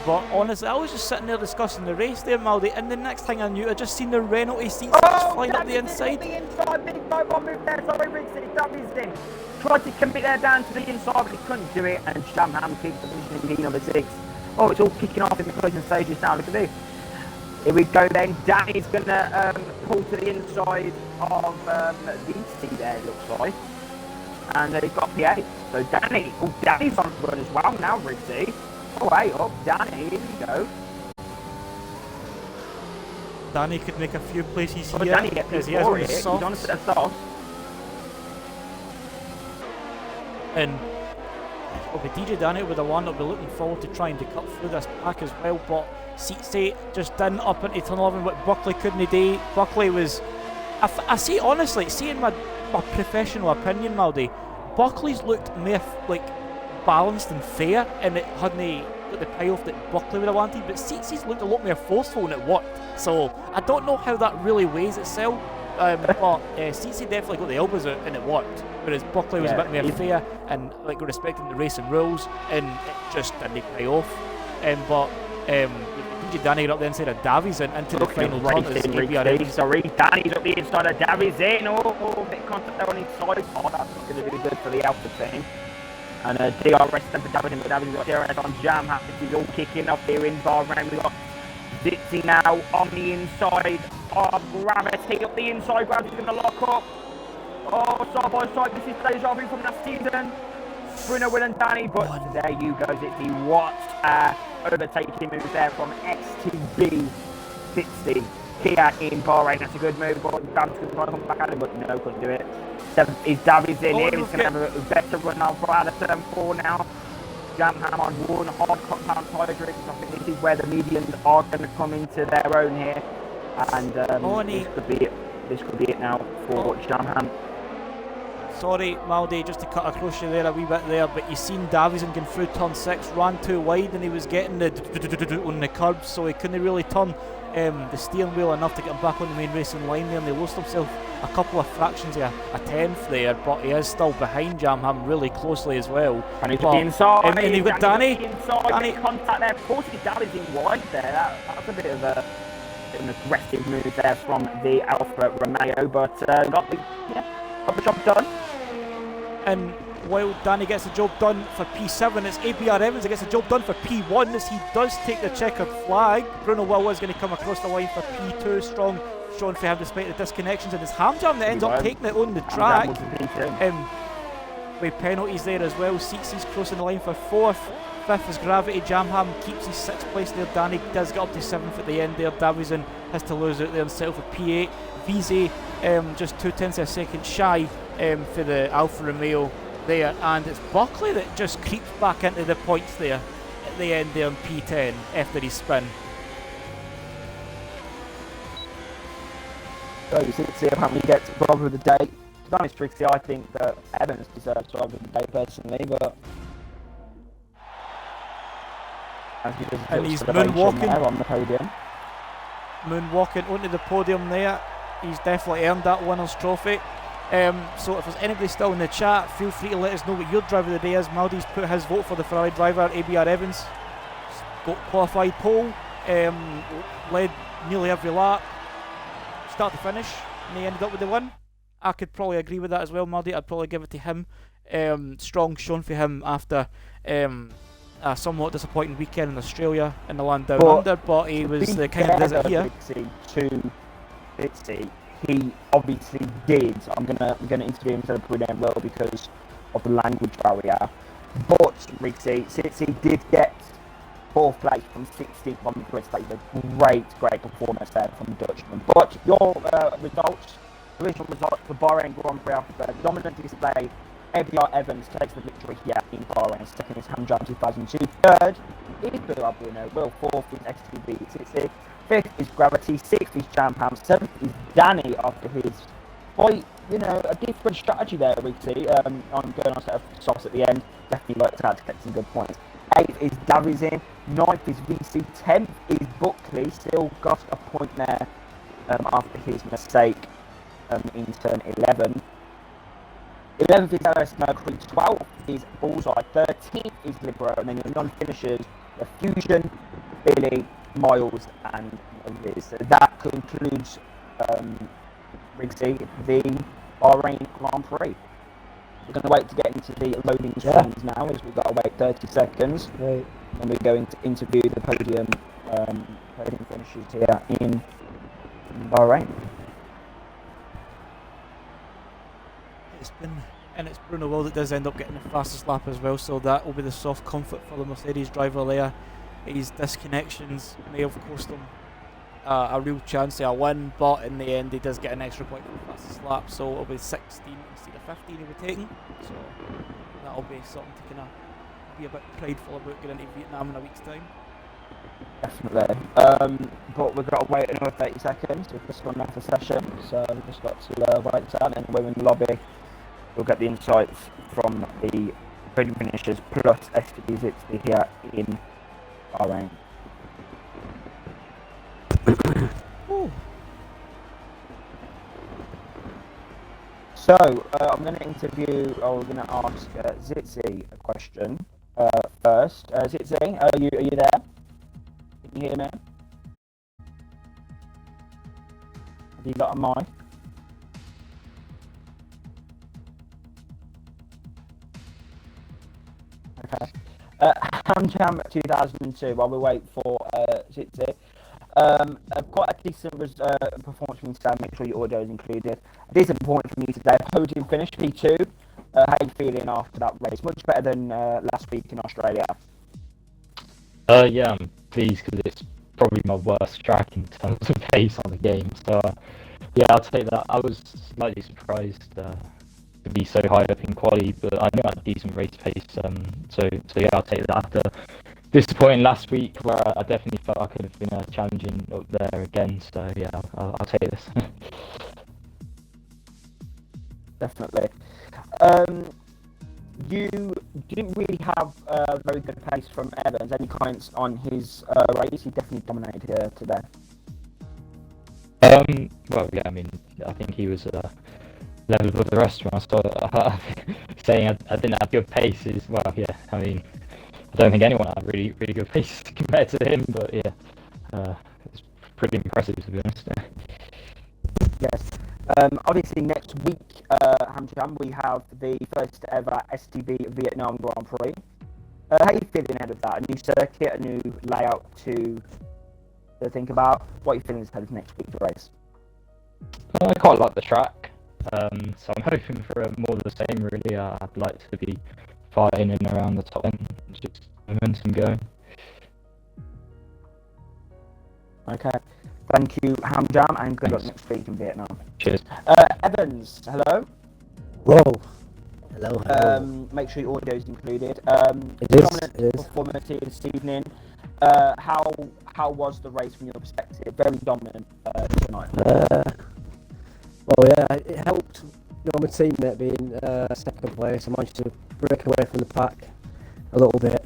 But honestly, I was just sitting there discussing the race there, Maldi, and the next thing I knew, I just seen the Renault seats just flying up the inside. The inside, big mobile move there, sorry, Riggsy, that is in. Tried to commit there down to the inside, but he couldn't do it, and Jamham keeps the position in P number 6. Oh, it's all kicking off in the closing stages now, look at this. Here we go then, Danny's going to pull to the inside of the seat there, it looks like. And he's got P8, so Danny's on the run as well now, Riggsy. Oh, hey up, Danny, here we go. Danny could make a few places here. Danny gets because he is on the he's on a set of softs. And it'll be DJ Danny will be the one that'll be looking forward to trying to cut through this pack as well, but seat 8 just didn't up into turn 11, but Buckley couldn't do. Buckley was, I see honestly, seeing my professional opinion, Maldi, Buckley's looked more like balanced and fair, and it hadn't got the payoff that Buckley would have wanted, but Seatsy's looked a lot more forceful and it worked. So I don't know how that really weighs itself, but Seatsy definitely got the elbows out and it worked, whereas Buckley was a bit more fair and like respecting the racing rules, and it just didn't pay off. But DJ Danny got up the inside of Davies into the final turn as ABRM. Sorry, Danny's up the inside of Davies in. Oh, bit of contact there on his side. Oh, that's not going to do good for the Alpha team. And DRS then for Davies, but Davies got DRS on Jamham. This is all kicking off here in Bahrain. We've got Zitzi now on the inside of Gravity. Up the inside, Gravity's going to lock up. Oh, side by side, this is deja vu from last season. Bruno, Will and Danny, but there you go, Zitzi. What overtaking move there from STB Zitzi here in Bahrain. That's a good move, but Davies could try to come back at him, but no, couldn't do it. Is Davies in here? He's going to have a better run now for out of turn 4 now. Jamham on one hard compound tyre grip. I think this is where the medians are going to come into their own here, and this could be it. This could be it now for Jamham. Sorry, Maldi, just to cut across you there a wee bit there, but you seen Davison going through turn 6, ran too wide, and he was getting the on the curbs, so he couldn't really turn the steering wheel enough to get him back on the main racing line there, and he lost himself a couple of fractions of a tenth there, but he is still behind Jamham really closely as well. And he's the inside, and you've got Danny. Danny contact there, of course he's damaging wide there. That's a bit of an aggressive move there from the Alfa Romeo, but got the job done. And while Danny gets the job done for P7, it's ABR Evans that gets the job done for P1 as he does take the checkered flag. Bruno Will is going to come across the line for P2. Strong showing for him despite the disconnections, and it's Hamjam that ends up taking it on the track. With penalties there as well. Seatsy's crossing the line for 4th. 5th is Gravity. Jamham keeps his 6th place there. Danny does get up to 7th at the end there. Davison has to lose out there himself with P8. Vize just 0.2 of a second shy for the Alfa Romeo there, and it's Buckley that just creeps back into the points there at the end there on P10 after his spin. So you see apparently gets driver of the day. To be honest, Trixie, I think that Evans deserves driver of the day personally, but and he's moonwalking on the podium. Moonwalking onto the podium there. He's definitely earned that winner's trophy. So if there's anybody still in the chat, feel free to let us know what your driver of the day is. Maldi's put his vote for the Ferrari driver, ABR Evans. Got qualified pole, led nearly every lap, start to finish, and he ended up with the win. I could probably agree with that as well, Maldi. I'd probably give it to him. Strong showing for him after a somewhat disappointing weekend in Australia in the land down under, but he was the kind of does it here. He obviously did. I'm gonna interview him instead of putting him well because of the language barrier. But Rixie did get 4th place from 16th on the grid. That is a great performance there from the Dutchman. But your original results for Bahrain Grand Prix after dominant display. ABR Evans takes the victory here in Bahrain. Second is Hamjam 2002. Third is Bill Bruno. Will. 4th is STB 60. 5th is Gravity. 6th is Jampam. 7th is Danny after his quite, a different strategy there, Rixie. On going on set of softs at the end. Definitely worked out to get some good points. 8th is Davizin. 9th is VC. 10th is Buckley. Still got a point there after his mistake in turn 11. 11th is LS Mercury, 12th is Bullseye, 13th is Libero, and then your non-finishers, the Fusion, Billy, Miles, and Liz. So that concludes, Rixie, the Bahrain Grand Prix. We're going to wait to get into the loading screens now, as we've got to wait 30 seconds. Right. And we're going to interview the podium finishers here in Bahrain. It's Bruno Will that does end up getting the fastest lap as well, so that will be the soft comfort for the Mercedes driver there. His disconnections may have cost him a real chance of a win, but in the end he does get an extra point for the fastest lap, so it'll be 16 instead of 15 he'll be taking, so that'll be something to kind of be a bit prideful about getting into Vietnam in a week's time. Definitely. But we've got to wait another 30 seconds to just run out the session, so we've just got to wait that, and we're in the lobby. We'll get the insights from the podium finishers plus STB Zitsky here in Bahrain. So, I'm going to interview, or we're going to ask Zitzi a question first. Zitzi, are you there? Can you hear me? Have you got a mic? Okay. Hamjam 2002, while we wait for Zitzi. Quite a decent performance from you today. Make sure your audio is included. A decent performance from you today. Podium finish, P2. How are you feeling after that race? Much better than last week in Australia. Yeah, I'm pleased because it's probably my worst track in terms of pace on the game. So, yeah, I'll take that. I was slightly surprised to be so high up in quali, but I knew I had decent race pace. So yeah, I'll take that after disappointing last week, where I definitely felt I could have been challenging up there again. So yeah, I'll take this. Definitely. You didn't really have a very good pace from Evans. Any comments on his race? He definitely dominated here today. Well, yeah, I mean, I think he was level above the rest of us. So saying I didn't have good pace is, well, yeah, I mean, I don't think anyone had really good pace compared to him, but yeah, it's pretty impressive, to be honest. Yes. Obviously, next week, Hamjam, we have the first ever STB Vietnam Grand Prix. How are you feeling ahead of that? A new circuit, a new layout to think about? What are you feeling ahead of next week's race? I quite like the track, so I'm hoping for more of the same, really. I'd like to be fighting in around the top end, just momentum going. Okay. Thank you, Hamjam, and good luck next week in Vietnam. Cheers. Evans, hello. Whoa. Hello, hello. Make sure your audio is included. It is, Dominant it is. performance here this evening. How was the race from your perspective? Very dominant tonight. Well, yeah, it helped. You know, my teammate being second place. I managed to break away from the pack a little bit.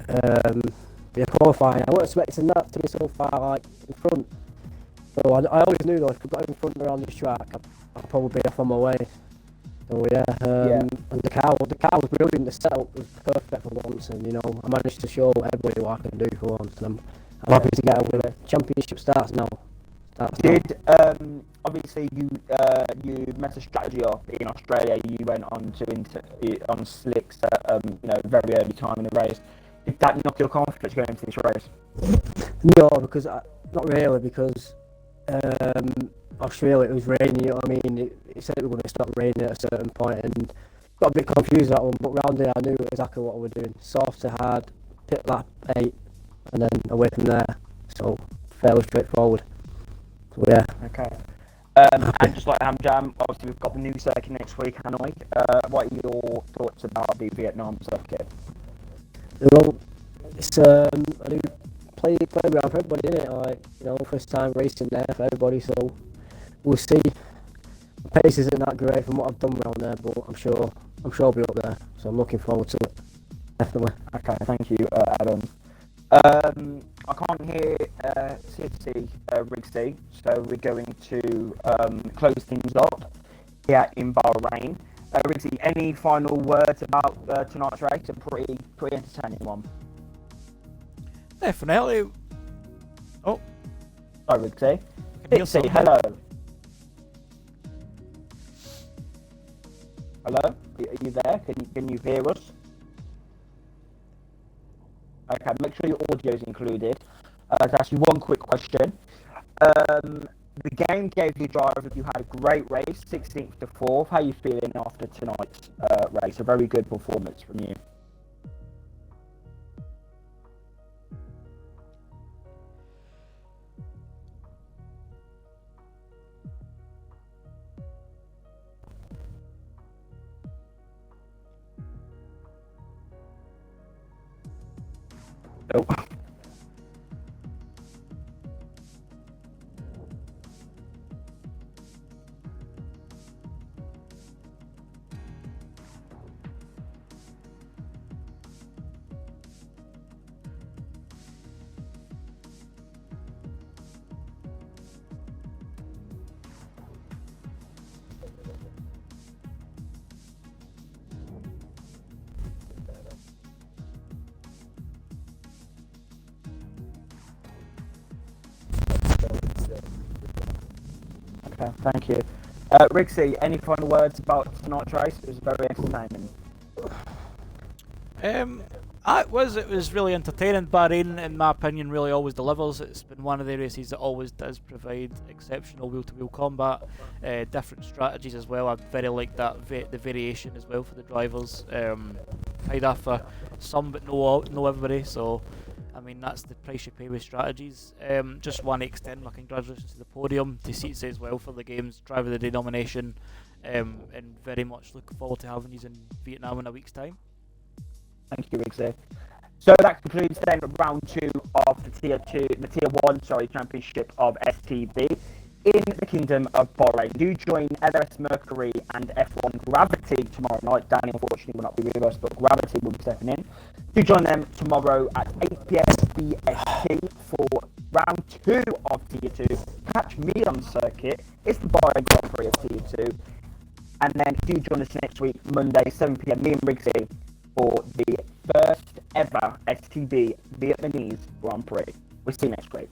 Yeah, qualifying. I wasn't expecting that to be so far like in front. So I always knew though if we got in front around this track, I'd probably be off on my way. So yeah, and the car was brilliant. The setup was perfect for once, and you know I managed to show everybody what I can do for once. And I'm happy to get out with it. Championship starts now. Did obviously you messed a strategy up in Australia? You went on on slicks at very early time in the race. Did that knock your confidence going into this race? No, because not really, because Australia, it was raining. You know what I mean? It said it was going to stop raining at a certain point, and got a bit confused that one. But round there, I knew exactly what we were doing. Soft to hard, pit lap 8, and then away from there. So fairly straightforward. So yeah. Okay. And just like Hamjam, obviously we've got the new circuit next week, Hanoi. What are your thoughts about the Vietnam circuit? Well, it's a new playground for everybody, isn't it? Like, you know, first time racing there for everybody, so we'll see. The pace isn't that great from what I've done around there, but I'm sure I'll be up there. So I'm looking forward to it. Definitely. Okay, thank you, Adam. I can't hear CFC Rigsy, so we're going to close things up here in Bahrain. Rigsy, any final words about tonight's race? A pretty entertaining one. Definitely. Oh, sorry, Rigsy. Rigsy, hello. Hello, are you there? Can you hear us? Okay, make sure your audio is included. To ask you one quick question. The game gave you driver. You had a great race, 16th to 4th. How are you feeling after tonight's race? A very good performance from you. Nope. Okay, thank you. Rigsy, any final words about tonight's race? It was very entertaining. It was really entertaining. Bahrain, in my opinion, really always delivers. It's been one of the races that always does provide exceptional wheel-to-wheel combat, different strategies as well. I very like that the variation as well for the drivers. Either for some, but no everybody. So, I mean, that's the price you pay with strategies. Just want to extend my congratulations to the podium, to Seats as well for the game's Driver of the Day nomination, and very much looking forward to having you in Vietnam in a week's time. Thank you, Rigsy. So that concludes then round 2 of the tier 1 championship of STB in the Kingdom of Bahrain. Do join LS Mercury and F1 Gravity tomorrow night. Danny unfortunately will not be with us, but Gravity will be stepping in. Do join them tomorrow at 8 p.m. BST for round 2 of tier 2. Catch me on circuit. It's the Bahrain Grand Prix of tier 2. And then do join us next week, Monday, 7 p.m. Me and Rigsy for the first ever STB Vietnamese Grand Prix. We'll see you next week.